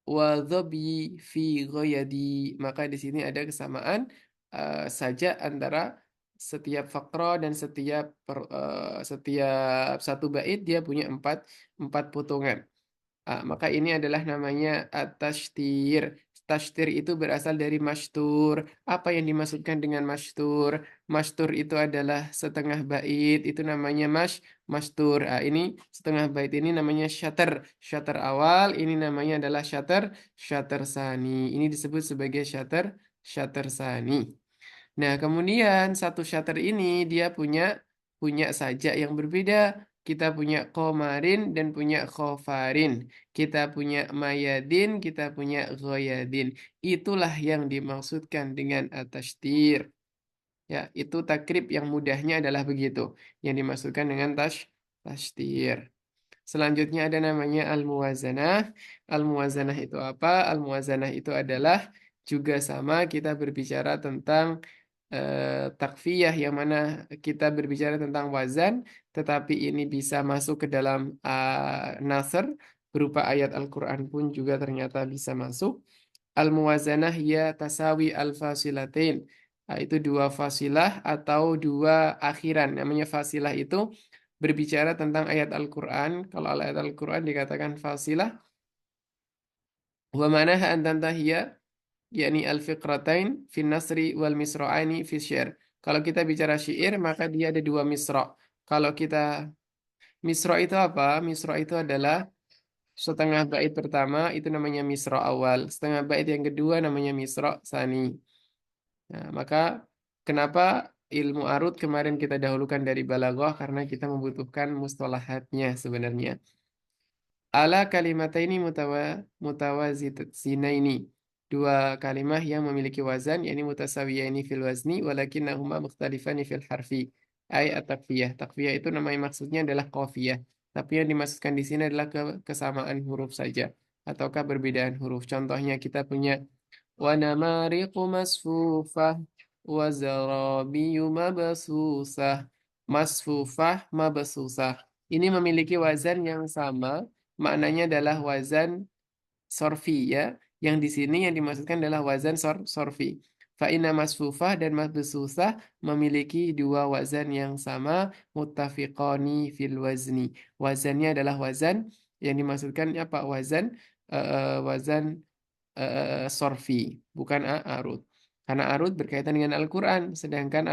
wa dhabyi fi ghayadi. Maka di sini ada kesamaan saja antara setiap fakra dan setiap satu bait dia punya empat potongan. Maka ini adalah namanya at-tashtir. Tashtir itu berasal dari mastur. Apa yang dimaksudkan dengan mastur? Mastur itu adalah setengah bait, itu namanya mastur. Ini setengah bait ini namanya syater. Syater awal ini namanya adalah syater sani. Ini disebut sebagai syater sani. Nah, kemudian satu shutter ini dia punya punya sajak yang berbeda. Kita punya komarin dan punya khofarin. Kita punya mayadin, kita punya ghoyadin. Itulah yang dimaksudkan dengan atashtir. Ya, itu takrib yang mudahnya adalah begitu. Yang dimaksudkan dengan tashtir. Selanjutnya ada namanya al-muwazanah. Al-muwazanah itu apa? Al-muwazanah itu adalah juga sama kita berbicara tentang takfiyah yang mana kita berbicara tentang wazan, tetapi ini bisa masuk ke dalam nasr berupa ayat Al-Quran pun juga ternyata bisa masuk. Al-muwazanah ya tasawi al-fasilatain. Itu dua fasilah atau dua akhiran. Namanya fasilah itu berbicara tentang ayat Al-Quran. Kalau ayat Al-Quran dikatakan fasilah. Wa manaha an tantahiya, yakni al-fiqratain fin nasri wal misra'aini fi syair. Kalau kita bicara syair, maka dia ada dua misra'. Kalau kita misra' itu apa? Misra' itu adalah setengah bait pertama itu namanya misra' awal, setengah bait yang kedua namanya misra' sani. Nah, maka kenapa ilmu arud kemarin kita dahulukan dari balaghah karena kita membutuhkan mustalahatnya sebenarnya. Ala kalimataini mutawazinaini. Dua kalimah yang memiliki wazan, yakni mutasawiyaini fil wazni, walakinnahuma mukhtalifani fil harfi. Ay at-taqfiyah. Taqfiyah itu namanya maksudnya adalah qafiyah. Tapi yang dimaksudkan di sini adalah kesamaan huruf saja. Ataukah perbedaan huruf. Contohnya kita punya ونمارق مصفوفة وزرابي مبثوثة masfufah mabsusah. Ini memiliki wazan yang sama, maknanya adalah wazan sorfi ya. Yang di sini yang dimaksudkan adalah wazan sorfi. Fa'ina masfufah dan mabsusah memiliki dua wazan yang sama, muttafiqani fil wazni. Wazannya adalah wazan yang dimaksudkan apa? Wazan sorfi, bukan arut. Karena arut berkaitan dengan Al-Quran, sedangkan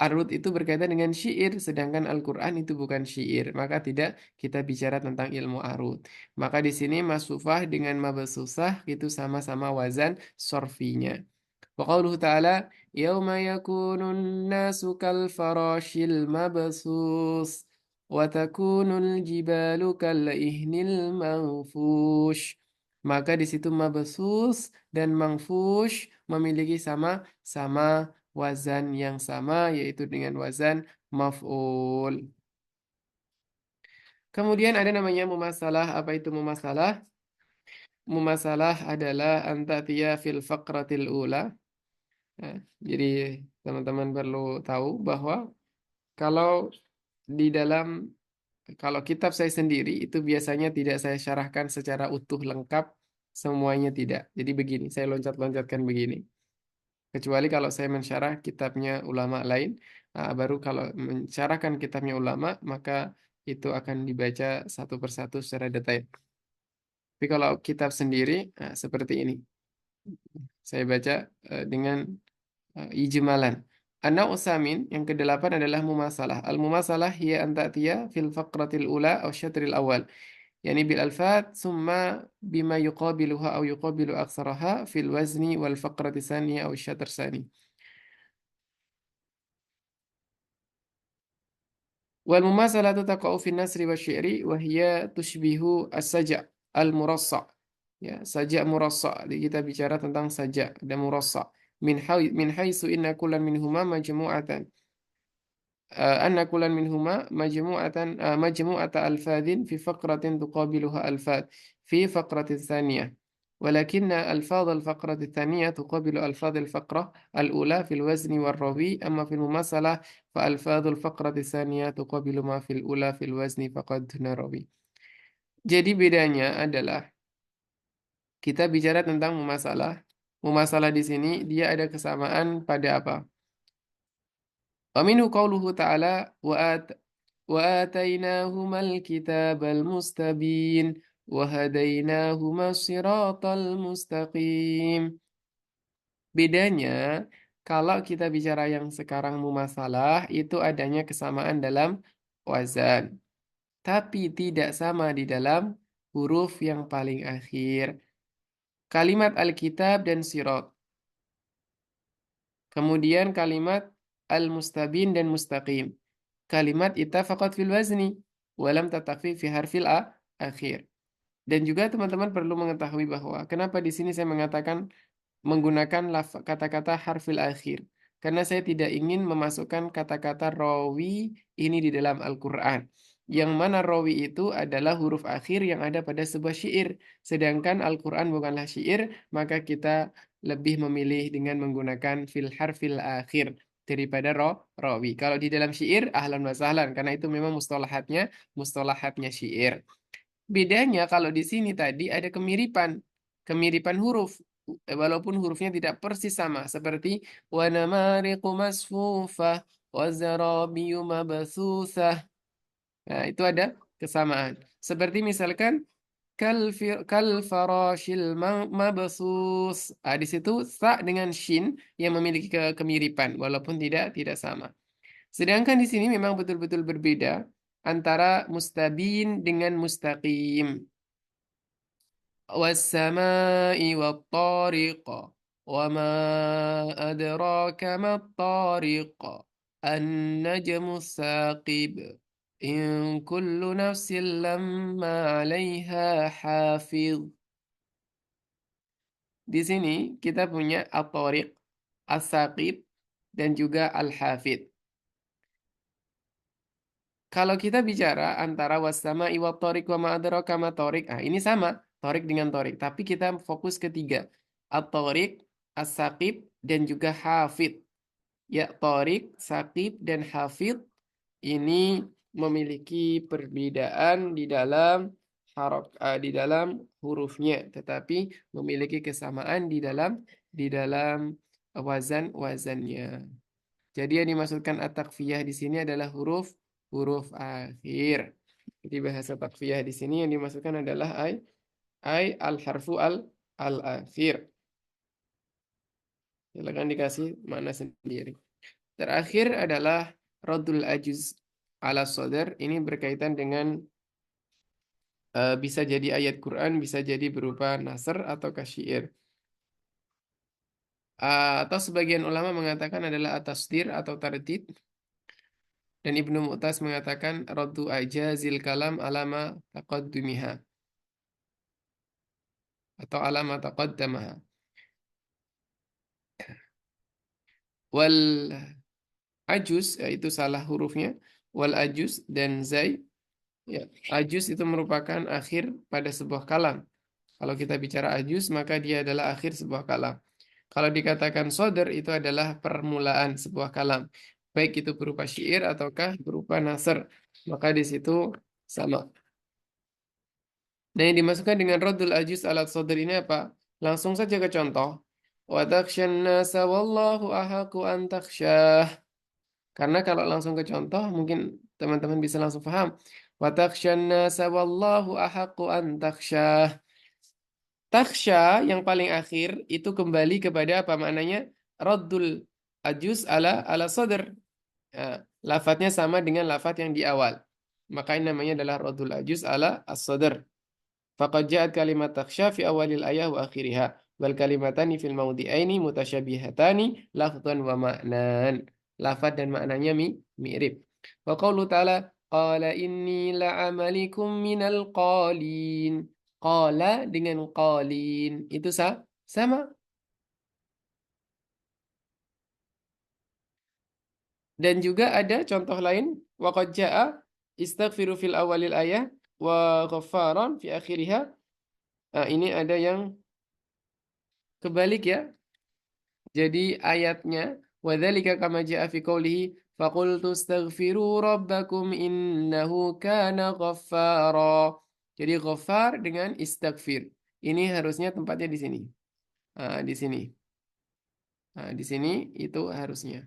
arut itu berkaitan dengan syair, sedangkan Al-Quran itu bukan syair. Maka tidak kita bicara tentang ilmu arut. Maka di sini masufah dengan mabsusah itu sama-sama wazan sorfinya. Wa qauluhu ta'ala, yauma yakunun nasu kal farashil mabsus wa takunul jibalu kal ihnil manfush. Maka di situ mabsus dan mangfush memiliki sama wazan yang sama yaitu dengan wazan maf'ul. Kemudian ada namanya mumasalah. Apa itu mumasalah? Mumasalah adalah antatia fil faqratil ula. Nah, jadi teman-teman perlu tahu bahwa kalau di dalam kalau kitab saya sendiri itu biasanya tidak saya syarahkan secara utuh lengkap semuanya tidak. Jadi begini, saya loncat-loncatkan begini. Kecuali kalau saya mensyarah kitabnya ulama lain, baru kalau mensyarahkan kitabnya ulama maka itu akan dibaca satu persatu secara detail. Tapi kalau kitab sendiri seperti ini, saya baca dengan ijmalan. An usamin yang kedelapan adalah mumasalah. Al-mumasalah hiya an ta'tiya fil faqratil ula aw syatril awal. Yani bil alfat summa bima yuqabiluha aw yuqabilu aksaraha fil wazni wal faqrati saniya aw syatr sani. Wal mumasalatu taqa'u fin nasri wa syi'ri wa hiya tushbihu as-saja' al-murassa'. Ya, sajak murassa. Jadi kita bicara tentang sajak dan murassa. Min haitsu inna kullan minhuma majmu'atan. أن كلا منهما مجموعة ألفاظ في فقرة تقابلها ألفاظ في فقرة الثانية، ولكن ألفاظ الفقرة الثانية تقابل ألفاظ الفقرة الأولى في الوزن والروي، أما في المماثلة فألفاظ الفقرة الثانية تقابل ما في الأولى في الوزن فقد دون روي. Jadi bedanya adalah kita bicara tentang mumasalah. Mumasalah di sini dia ada kesamaan pada apa? ومنه قوله تعالى وآتيناهما الكتاب المستبين وهديناهما الصراط المستقيم. Bedanya, kalau kita bicara yang sekarang mumasalah, itu adanya kesamaan dalam wazan. Tapi tidak sama di dalam huruf yang paling akhir. Kalimat Alkitab dan Sirat. Kemudian kalimat al-mustabin dan mustaqim. Kalimat ittafaqat fil wazni walam tatafi fi harfil akhir. Dan juga teman-teman perlu mengetahui bahwa kenapa di sini saya mengatakan menggunakan kata-kata harfil akhir. Karena saya tidak ingin memasukkan kata-kata rawi ini di dalam Al-Quran. Yang mana rawi itu adalah huruf akhir yang ada pada sebuah syair. Sedangkan Al-Quran bukanlah syair, maka kita lebih memilih dengan menggunakan fil harfil akhir daripada rawi. Kalau di dalam syair, ahlan wa sahlan. Karena itu memang mustalahatnya syair. Bedanya kalau di sini tadi ada kemiripan huruf. Walaupun hurufnya tidak persis sama. Seperti wa namariqu masfufah wa zarabiyu mabthusah. Nah, itu ada kesamaan. Seperti misalkan kal farashil mabthus. Ah, di situ sa dengan shin yang memiliki kemiripan walaupun tidak sama. Sedangkan di sini memang betul-betul berbeda antara mustabin dengan mustaqim. والسماء والطارق وما أدراك ما الطارق النجم الثاقب إن كل نفس لما عليها حافظ. Di sini kita punya at-tariq, as-saqib, dan juga al-hafid. Kalau kita bicara antara wasama iwa torik wa ma'adraka ma torik, ini sama, torik dengan torik. Tapi kita fokus ketiga, at-torik, as-saqib, dan juga hafid. Ya, torik, saqib, dan hafid ini memiliki perbedaan di dalam hurufnya, tetapi memiliki kesamaan di dalam wazan-wazannya. Jadi yang dimaksudkan at-takfiyah di sini adalah huruf akhir. Jadi bahasa takfiyah di sini yang dimaksudkan adalah al-harfu al-akhir. Silakan dikasih makna sendiri. Terakhir adalah raddul ajuz ala sodar. Ini berkaitan dengan bisa jadi ayat Quran, bisa jadi berupa nasr atau kasyair. Atau sebagian ulama mengatakan adalah atasdir atau tardid. Dan Ibnu Mu'taz mengatakan raddu ajazil kalam alama taqaddumiha atau alama taqaddamaha. Wal ajuz yaitu salah hurufnya, wal ajuz dan zai. Ya, ajuz itu merupakan akhir pada sebuah kalam. Kalau kita bicara ajuz maka dia adalah akhir sebuah kalam. Kalau dikatakan sodar itu adalah permulaan sebuah kalam. Baik itu berupa syair ataukah berupa nasr. Maka di situ sama. Nah, yang dimasukkan dengan raddul ajuz alat sodar ini apa? Langsung saja ke contoh. Wa takhshan nasa wallahu ahaqqu an takhsyah. Karena kalau langsung ke contoh, mungkin teman-teman bisa langsung paham. Wa takhshan nasa wallahu ahaqqu an takhsyah. Takhsya yang paling akhir itu kembali kepada apa maknanya? Raddul ajuz ala sodar. Nah, lafadznya sama dengan lafadz yang di awal. Makanya namanya adalah raddul ajuz ala as-sodar. Faqad ja'at kalimat takhsya fi awalil ayah wa akhiriha. Wal kalimatani fil mawdi'aini mutasyabihatani lafdhan wa ma'nan. Lafadz dan maknanya mirip. Wa qawlu ta'ala qala inni la'amalikum minal qalin. Qala dengan qalin. Itu sama. Dan juga ada contoh lain. Waqad ja'a istaghfiru fil awalil ayah wa ghaffaran fi akhiriha. Nah, ini ada yang kebalik ya. Jadi ayatnya wadzalika kama jaa fi qoulihi faqultu astaghfiru rabbakum innahu kana ghaffara. Jadi ghaffar dengan istaghfir. Ini harusnya tempatnya di sini. Di sini. Di sini itu harusnya.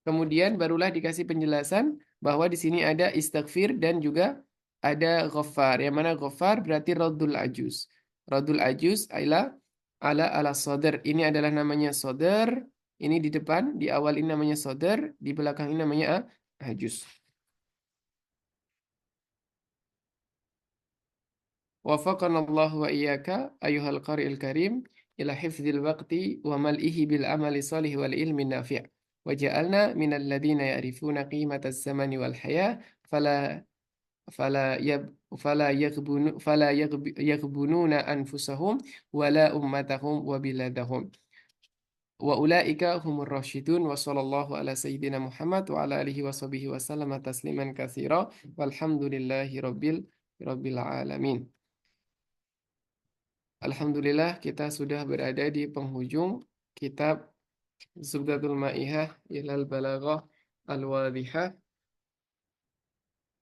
Kemudian barulah dikasih penjelasan bahwa di sini ada istighfar dan juga ada ghaffar. Yang mana ghaffar berarti raddul ajuz. Raddul ajuz ala sodar. Ini adalah namanya sodar. Ini di depan, di awal ini namanya sodar, di belakang ini namanya ajuz. Wafaqana Allah wa iyyaka ayyuhal qari'il karim ila hifdzil waqti wa mal'ihi bil amali salih wal ilmi nafi'. Wa ja'alna minal ladzina ya'rifuna qimatal zamani wal hayah fala fala yab yaghbununa anfusahum wala ummatahum wa biladahum. Wa ulaika humur rasyidun wa sallallahu ala sayyidina Muhammad wa ala alihi wa sahbihi wa sallama tasliman katsira walhamdulillahi rabbil alamin. Alhamdulillah kita sudah berada di penghujung kitab Zubdatul Ma'ihah ilal Balaghah Al-Wadhihah,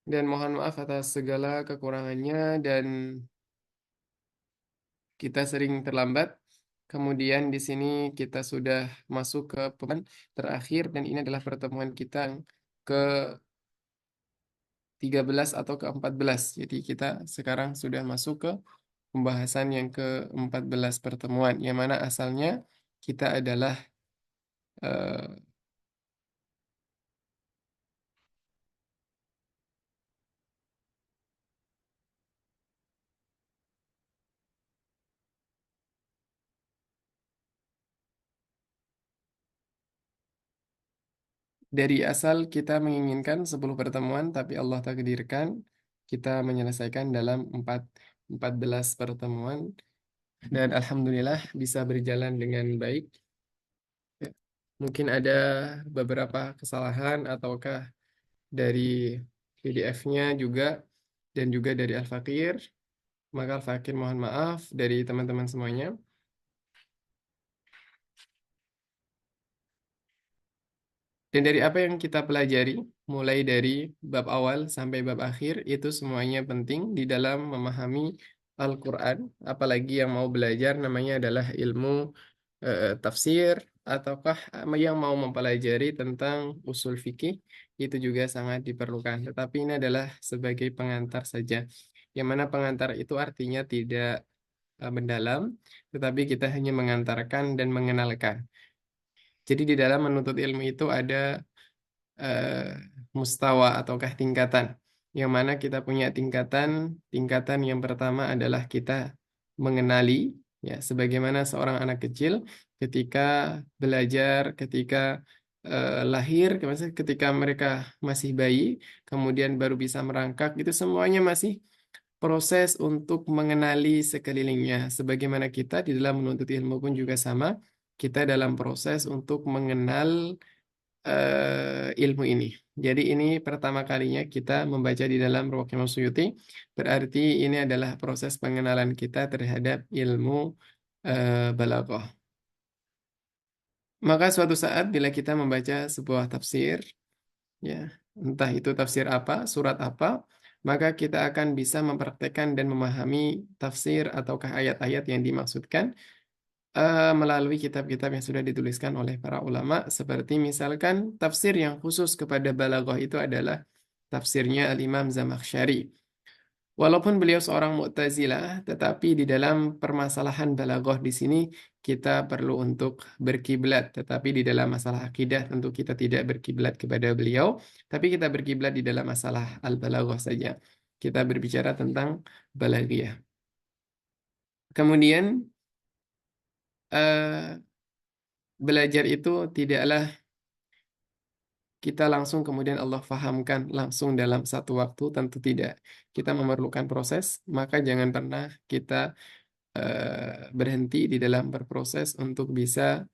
dan mohon maaf atas segala kekurangannya dan kita sering terlambat. Kemudian di sini kita sudah masuk ke pertemuan terakhir dan ini adalah pertemuan kita ke-13 atau ke-14. Jadi kita sekarang sudah masuk ke pembahasan yang ke-14 pertemuan, yang mana asalnya kita adalah eh, dari asal kita menginginkan 10 pertemuan, tapi Allah takdirkan kita menyelesaikan dalam 14 pertemuan dan Alhamdulillah bisa berjalan dengan baik. Ya. Mungkin ada beberapa kesalahan ataukah dari PDF-nya juga dan juga dari Al-Fakir. Maka Al-Fakir mohon maaf dari teman-teman semuanya. Dan dari apa yang kita pelajari, mulai dari bab awal sampai bab akhir, itu semuanya penting di dalam memahami Al-Quran. Apalagi yang mau belajar namanya adalah ilmu tafsir, ataukah yang mau mempelajari tentang usul fikih, itu juga sangat diperlukan. Tetapi ini adalah sebagai pengantar saja. Yang mana pengantar itu artinya tidak mendalam, tetapi kita hanya mengantarkan dan mengenalkan. Jadi di dalam menuntut ilmu itu ada eh, mustawa ataukah tingkatan. Yang mana kita punya tingkatan yang pertama adalah kita mengenali, ya, sebagaimana seorang anak kecil ketika belajar, ketika lahir, maksudnya ketika mereka masih bayi, kemudian baru bisa merangkak, itu semuanya masih proses untuk mengenali sekelilingnya. Sebagaimana kita di dalam menuntut ilmu pun juga sama, kita dalam proses untuk mengenal ilmu ini. Jadi ini pertama kalinya kita membaca di dalam Ruwaq Imam Suyuti. Berarti ini adalah proses pengenalan kita terhadap ilmu balaghah. Maka suatu saat bila kita membaca sebuah tafsir, ya, entah itu tafsir apa, surat apa, maka kita akan bisa mempraktekkan dan memahami tafsir ataukah ayat-ayat yang dimaksudkan melalui kitab-kitab yang sudah dituliskan oleh para ulama, seperti misalkan tafsir yang khusus kepada balaghah itu adalah tafsirnya Al-Imam Zamakhsyari. Walaupun beliau seorang Mu'tazilah, tetapi di dalam permasalahan balaghah di sini kita perlu untuk berkiblat. Tetapi di dalam masalah akidah tentu kita tidak berkiblat kepada beliau, tapi kita berkiblat di dalam masalah al-balaghah saja. Kita berbicara tentang balaghiyah. Kemudian belajar itu tidaklah kita langsung kemudian Allah fahamkan langsung dalam satu waktu, tentu tidak. Kita memerlukan proses, maka jangan pernah kita berhenti di dalam berproses untuk bisa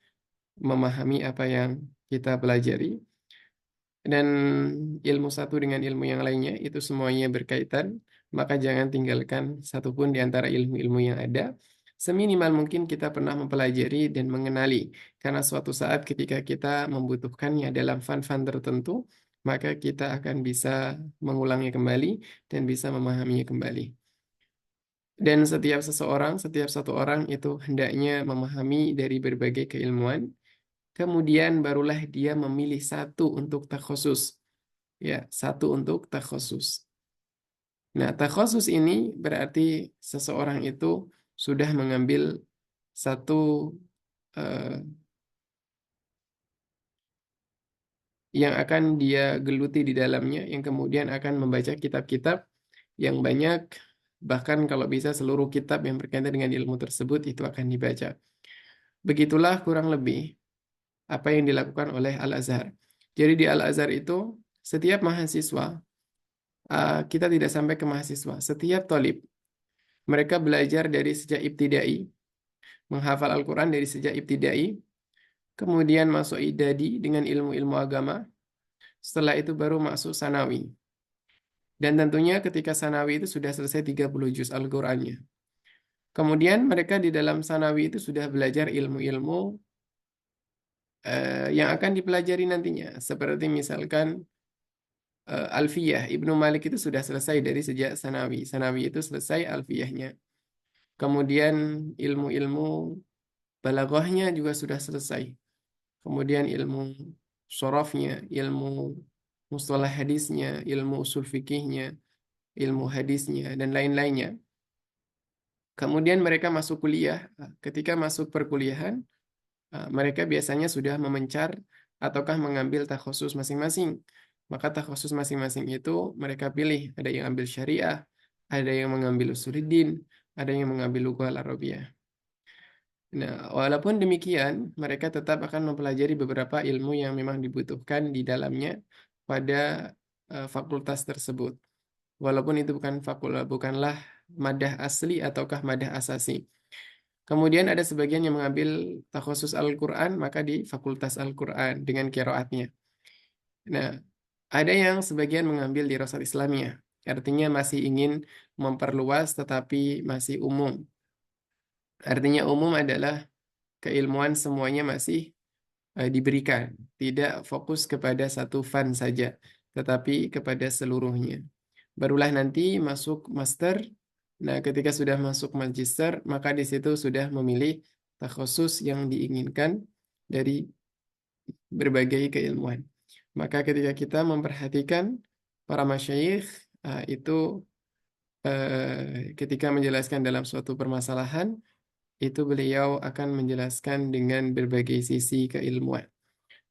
memahami apa yang kita pelajari. Dan ilmu satu dengan ilmu yang lainnya itu semuanya berkaitan, maka jangan tinggalkan satupun di antara ilmu-ilmu yang ada. Seminimal mungkin kita pernah mempelajari dan mengenali, karena suatu saat ketika kita membutuhkannya dalam fun-fun tertentu, maka kita akan bisa mengulangnya kembali dan bisa memahaminya kembali. Dan setiap satu orang itu hendaknya memahami dari berbagai keilmuan, kemudian barulah dia memilih satu untuk takhusus. Ya, satu untuk takhusus. Nah, takhusus ini berarti seseorang itu sudah mengambil satu eh, yang akan dia geluti di dalamnya, yang kemudian akan membaca kitab-kitab yang banyak, bahkan kalau bisa seluruh kitab yang berkaitan dengan ilmu tersebut itu akan dibaca. Begitulah kurang lebih apa yang dilakukan oleh Al-Azhar. Jadi di Al-Azhar itu setiap mahasiswa, kita tidak sampai ke mahasiswa, setiap tolib, mereka belajar dari sejak ibtidai, menghafal Al-Quran dari sejak ibtidai, kemudian masuk idadi dengan ilmu-ilmu agama, setelah itu baru masuk sanawi. Dan tentunya ketika sanawi itu sudah selesai 30 juz Al-Qurannya. Kemudian mereka di dalam sanawi itu sudah belajar ilmu-ilmu yang akan dipelajari nantinya. Seperti misalkan Alfiyah. Ibnu Malik itu sudah selesai dari sejak sanawi. Sanawi itu selesai Alfiyahnya. Kemudian ilmu-ilmu balaghahnya juga sudah selesai. Kemudian ilmu sorofnya, ilmu mustalah hadisnya, ilmu usul fikihnya, ilmu hadisnya, dan lain-lainnya. Kemudian mereka masuk kuliah. Ketika masuk perkuliahan, mereka biasanya sudah memencar ataukah mengambil takhusus masing-masing. Maka takhusus masing-masing itu mereka pilih. Ada yang ambil syariah, ada yang mengambil usuluddin, ada yang mengambil lughah al-arabiyah. Nah, walaupun demikian, mereka tetap akan mempelajari beberapa ilmu yang memang dibutuhkan di dalamnya pada fakultas tersebut. Walaupun itu bukanlah madah asli ataukah madah asasi. Kemudian ada sebagian yang mengambil takhusus Al-Quran, maka di fakultas Al-Quran dengan qiraatnya. Nah, ada yang sebagian mengambil di Dirasat Islamiyah, artinya masih ingin memperluas tetapi masih umum. Artinya umum adalah keilmuan semuanya masih diberikan, tidak fokus kepada satu fan saja, tetapi kepada seluruhnya. Barulah nanti masuk master. Nah, ketika sudah masuk magister, maka di situ sudah memilih takhusus yang diinginkan dari berbagai keilmuan. Maka ketika kita memperhatikan para masyayikh itu ketika menjelaskan dalam suatu permasalahan, itu beliau akan menjelaskan dengan berbagai sisi keilmuan.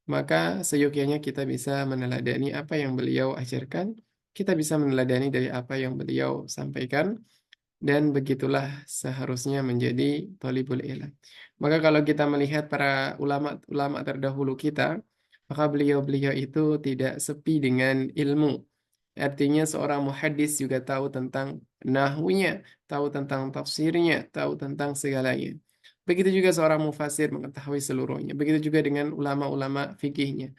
Maka seyogyanya kita bisa meneladani apa yang beliau ajarkan, kita bisa meneladani dari apa yang beliau sampaikan, dan begitulah seharusnya menjadi thalibul ilm. Maka kalau kita melihat para ulama-ulama terdahulu kita, maka beliau-beliau itu tidak sepi dengan ilmu. Artinya seorang muhaddis juga tahu tentang nahwunya, tahu tentang tafsirnya, tahu tentang segalanya. Begitu juga seorang mufasir mengetahui seluruhnya. Begitu juga dengan ulama-ulama fikihnya.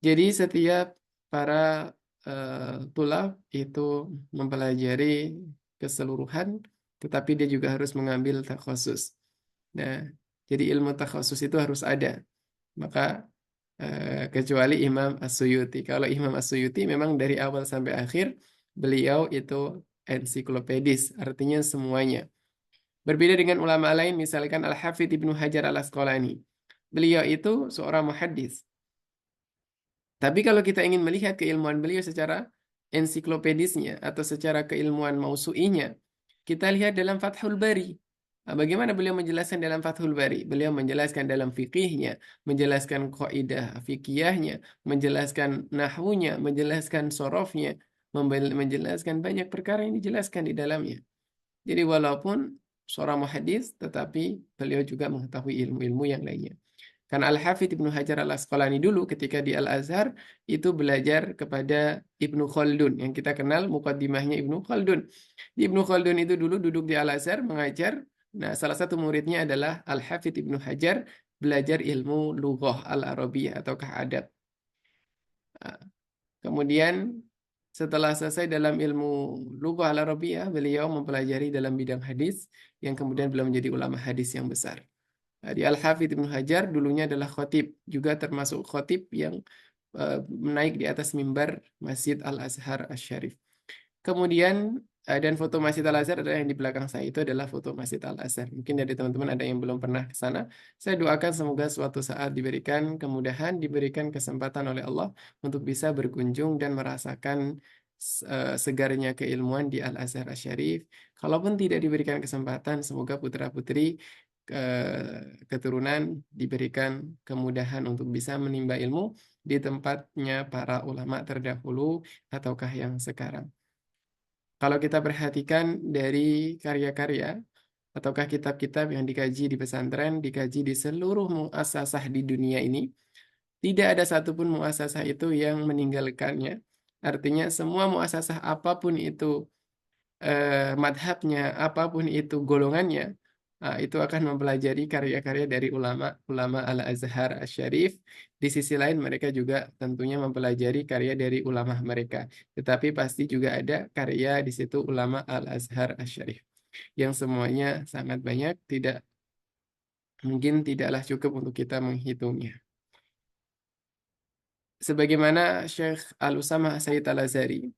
Jadi setiap para tulab itu mempelajari keseluruhan, tetapi dia juga harus mengambil takhusus. Nah, jadi ilmu takhusus itu harus ada. Maka kecuali Imam As-Suyuti. Kalau Imam As-Suyuti memang dari awal sampai akhir beliau itu ensiklopedis, artinya semuanya. Berbeda dengan ulama lain, misalkan Al-Hafidh Ibnu Hajar Al-Asqalani. Beliau itu seorang muhaddis. Tapi kalau kita ingin melihat keilmuan beliau secara ensiklopedisnya atau secara keilmuan mausu'inya, kita lihat dalam Fathul Bari. Nah, bagaimana beliau menjelaskan dalam Fathul Bari? Beliau menjelaskan dalam fikihnya, menjelaskan kaidah fikihnya, menjelaskan nahwunya, menjelaskan sorofnya, menjelaskan banyak perkara yang dijelaskan di dalamnya. Jadi walaupun seorang muhaddis, tetapi beliau juga mengetahui ilmu-ilmu yang lainnya. Karena Al-Hafidh Ibnu Hajar Al-Asqalani dulu ketika di Al-Azhar itu belajar kepada Ibnu Khaldun yang kita kenal mukaddimahnya Ibnu Khaldun. Ibnu Khaldun itu dulu duduk di Al-Azhar mengajar. Nah, salah satu muridnya adalah Al-Hafidh Ibnu Hajar belajar ilmu lughah Al-Arabiyah ataukah adab. Nah, kemudian setelah selesai dalam ilmu lughah Al-Arabiyah, beliau mempelajari dalam bidang hadis yang kemudian beliau menjadi ulama hadis yang besar. Di Al-Hafidh Ibnu Hajar dulunya adalah khotib, juga termasuk khotib yang menaik di atas mimbar Masjid Al-Azhar Asy-Syarif. Kemudian dan foto Masjid Al-Azhar adalah yang di belakang saya itu adalah foto Masjid Al-Azhar. Mungkin dari teman-teman ada yang belum pernah ke sana. Saya doakan semoga suatu saat diberikan kemudahan, diberikan kesempatan oleh Allah untuk bisa berkunjung dan merasakan segarnya keilmuan di Al-Azhar Asy-Syarif. Kalaupun tidak diberikan kesempatan, semoga putra-putri keturunan diberikan kemudahan untuk bisa menimba ilmu di tempatnya para ulama terdahulu ataukah yang sekarang. Kalau kita perhatikan dari karya-karya ataukah kitab-kitab yang dikaji di pesantren, dikaji di seluruh muasasah di dunia ini, tidak ada satupun muasasah itu yang meninggalkannya. Artinya semua muasasah apapun itu madhabnya, apapun itu golongannya, itu akan mempelajari karya-karya dari ulama-ulama Al-Azhar Asy-Syarif. Di sisi lain mereka juga tentunya mempelajari karya dari ulama mereka. Tetapi pasti juga ada karya di situ ulama Al-Azhar Asy-Syarif yang semuanya sangat banyak, tidak mungkin tidaklah cukup untuk kita menghitungnya. Sebagaimana Syekh Al-Usamah Sayyid Al-Azhari,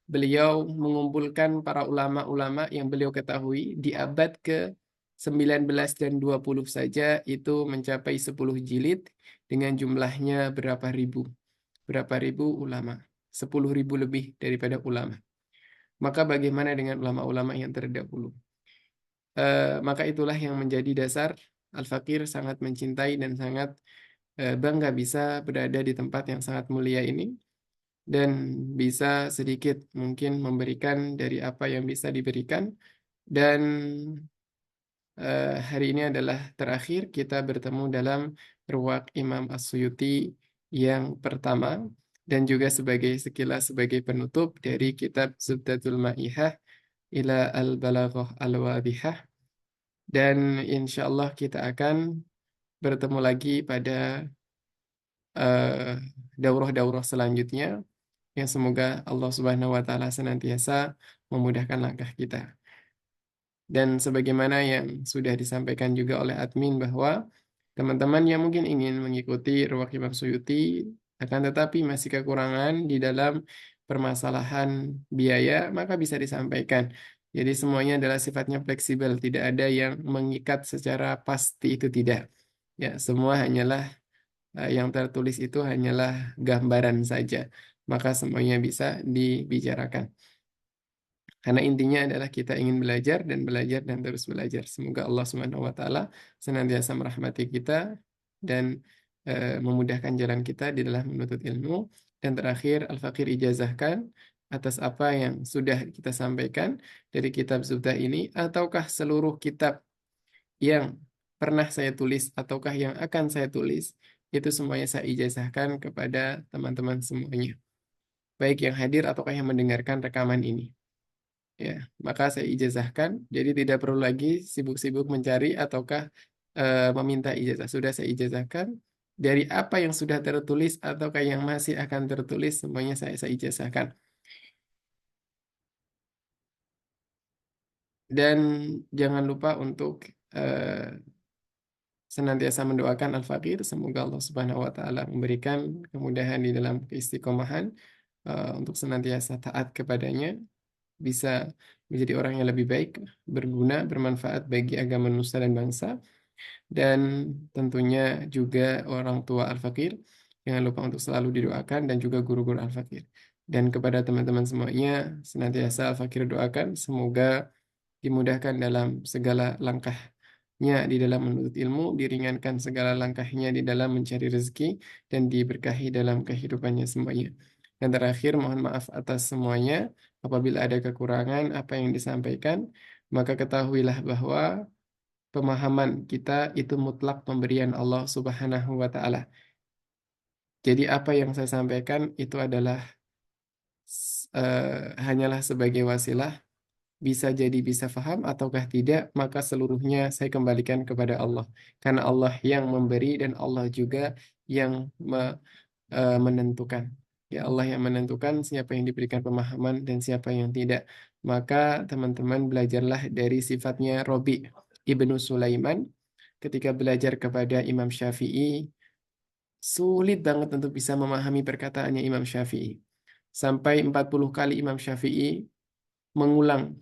beliau mengumpulkan para ulama-ulama yang beliau ketahui di abad ke-19 dan 20 saja itu mencapai 10 jilid dengan jumlahnya berapa ribu ulama, 10.000 lebih daripada ulama. Maka bagaimana dengan ulama-ulama yang terdahulu? Maka itulah yang menjadi dasar Al-Fakir sangat mencintai dan sangat bangga bisa berada di tempat yang sangat mulia ini dan bisa sedikit mungkin memberikan dari apa yang bisa diberikan. Dan hari ini adalah terakhir kita bertemu dalam ruwaq Imam As-Suyuti yang pertama dan juga sebagai penutup dari kitab Zubdatul Ma'ihah ila Al-Balaghah Al-Wadhihah. Dan insya Allah kita akan bertemu lagi pada eh, daurah-daurah selanjutnya yang semoga Allah Subhanahu wa taala senantiasa memudahkan langkah kita. Dan sebagaimana yang sudah disampaikan juga oleh admin bahwa teman-teman yang mungkin ingin mengikuti Ruwaq Imam Suyuti akan tetapi masih kekurangan di dalam permasalahan biaya, maka bisa disampaikan. Jadi semuanya adalah sifatnya fleksibel, tidak ada yang mengikat secara pasti itu tidak. Ya, semua hanyalah yang tertulis itu hanyalah gambaran saja. Maka semuanya bisa dibicarakan. Karena intinya adalah kita ingin belajar dan terus belajar. Semoga Allah Subhanahu wa taala senantiasa merahmati kita dan memudahkan jalan kita di dalam menuntut ilmu. Dan terakhir Al-Fakir ijazahkan atas apa yang sudah kita sampaikan dari kitab Zubdah ini ataukah seluruh kitab yang pernah saya tulis ataukah yang akan saya tulis itu semuanya saya ijazahkan kepada teman-teman semuanya. Baik yang hadir ataukah yang mendengarkan rekaman ini. Ya, maka saya ijazahkan. Jadi tidak perlu lagi sibuk-sibuk mencari ataukah meminta ijazah. Sudah saya ijazahkan. Dari apa yang sudah tertulis ataukah yang masih akan tertulis, semuanya saya ijazahkan. Dan jangan lupa untuk senantiasa mendoakan Al-Fakir. Semoga Allah Subhanahu wa taala memberikan kemudahan di dalam keistiqomahan untuk senantiasa taat kepadanya, bisa menjadi orang yang lebih baik, berguna, bermanfaat bagi agama nusa dan bangsa, dan tentunya juga orang tua Al-Fakir. Jangan lupa untuk selalu didoakan dan juga guru-guru Al-Fakir. Dan kepada teman-teman semuanya, senantiasa Al-Fakir doakan, semoga dimudahkan dalam segala langkahnya di dalam menuntut ilmu, diringankan segala langkahnya di dalam mencari rezeki, dan diberkahi dalam kehidupannya semuanya. Dan terakhir, mohon maaf atas semuanya. Apabila ada kekurangan apa yang disampaikan, maka ketahuilah bahwa pemahaman kita itu mutlak pemberian Allah Subhanahu wa taala. Jadi apa yang saya sampaikan itu adalah hanyalah sebagai wasilah, bisa jadi bisa faham ataukah tidak, maka seluruhnya saya kembalikan kepada Allah. Karena Allah yang memberi dan Allah juga yang menentukan. Ya Allah yang menentukan siapa yang diberikan pemahaman dan siapa yang tidak. Maka teman-teman belajarlah dari sifatnya Robi Ibnu Sulaiman ketika belajar kepada Imam Syafi'i, sulit banget untuk bisa memahami perkataannya Imam Syafi'i. Sampai 40 kali Imam Syafi'i mengulang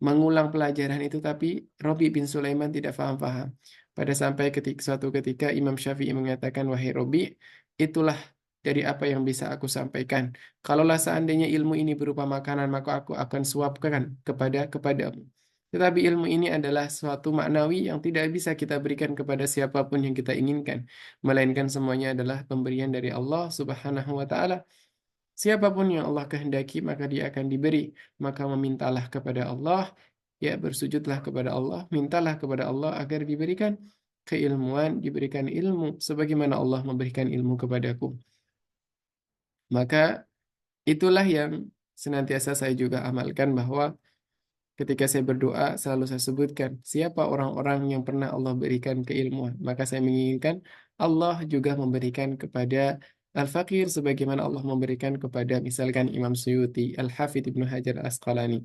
mengulang pelajaran itu, tapi Robi bin Sulaiman tidak paham-paham. Pada sampai suatu ketika Imam Syafi'i mengatakan, wahai Robi, itulah dari apa yang bisa aku sampaikan. Kalaulah seandainya ilmu ini berupa makanan, maka aku akan suapkan kepadamu. Tetapi ilmu ini adalah suatu maknawi yang tidak bisa kita berikan kepada siapapun yang kita inginkan, melainkan semuanya adalah pemberian dari Allah Subhanahu wa taala. Siapapun yang Allah kehendaki, maka dia akan diberi. Maka memintalah kepada Allah, ya bersujudlah kepada Allah, mintalah kepada Allah agar diberikan keilmuan, diberikan ilmu, sebagaimana Allah memberikan ilmu kepadaku. Maka itulah yang senantiasa saya juga amalkan, bahwa ketika saya berdoa selalu saya sebutkan siapa orang-orang yang pernah Allah berikan keilmuan. Maka saya menginginkan Allah juga memberikan kepada Al-Fakir sebagaimana Allah memberikan kepada misalkan Imam Suyuti, Al-Hafidh Ibnu Hajar Asqalani.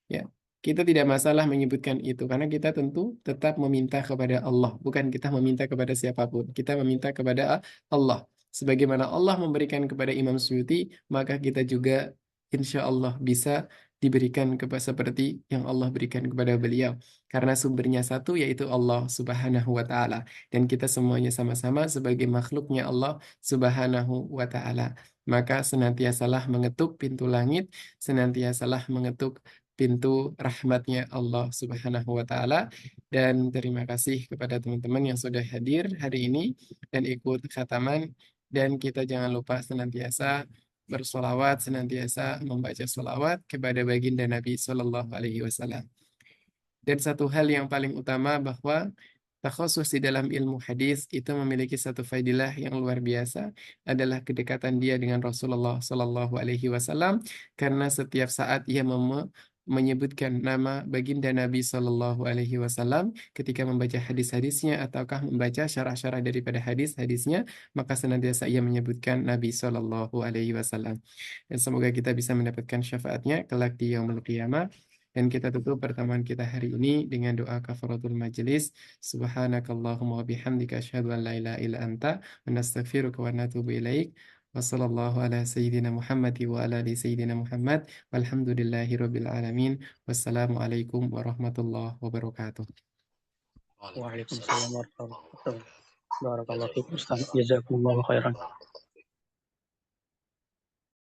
Ya, kita tidak masalah menyebutkan itu karena kita tentu tetap meminta kepada Allah, bukan kita meminta kepada siapapun. Kita meminta kepada Allah. Sebagaimana Allah memberikan kepada Imam Suyuti, maka kita juga insya Allah bisa diberikan kepada seperti yang Allah berikan kepada beliau. Karena sumbernya satu, yaitu Allah Subhanahu wa Ta'ala, dan kita semuanya sama-sama sebagai makhluknya Allah Subhanahu wa Ta'ala. Maka senantiasalah mengetuk pintu langit, senantiasalah mengetuk pintu rahmatnya Allah Subhanahu wa Ta'ala. Dan terima kasih kepada teman-teman yang sudah hadir hari ini dan ikut khataman. Dan kita jangan lupa senantiasa bersolawat, senantiasa membaca solawat kepada baginda Nabi Sallallahu Alaihi Wasallam. Dan satu hal yang paling utama, bahwa takhusus di dalam ilmu hadis itu memiliki satu fadilah yang luar biasa, adalah kedekatan dia dengan Rasulullah Sallallahu Alaihi Wasallam, karena setiap saat ia menyebutkan nama baginda Nabi Sallallahu Alaihi Wasallam ketika membaca hadis-hadisnya ataukah membaca syarah-syarah daripada hadis-hadisnya, maka senantiasa ia menyebutkan Nabi Sallallahu Alaihi Wasallam. Dan semoga kita bisa mendapatkan syafaatnya kelak di yaumul qiyamah. Dan kita tutup pertemuan kita hari ini dengan doa kafaratul majelis. Subhanakallahumma wa bihamdika asyhadu an la ilaha illa anta wa nastaghfiruka wa natubu ilaik. Wa sallallahu ala sayyidina Muhammad wa ala ali sayyidina Muhammad. Walhamdulillahi rabbil alamin. Wassalamualaikum warahmatullahi wabarakatuh. Waalaikumsalam warahmatullahi wabarakatuh. Barakallahu fiikum Ustaz. Jazakumullahu khairan.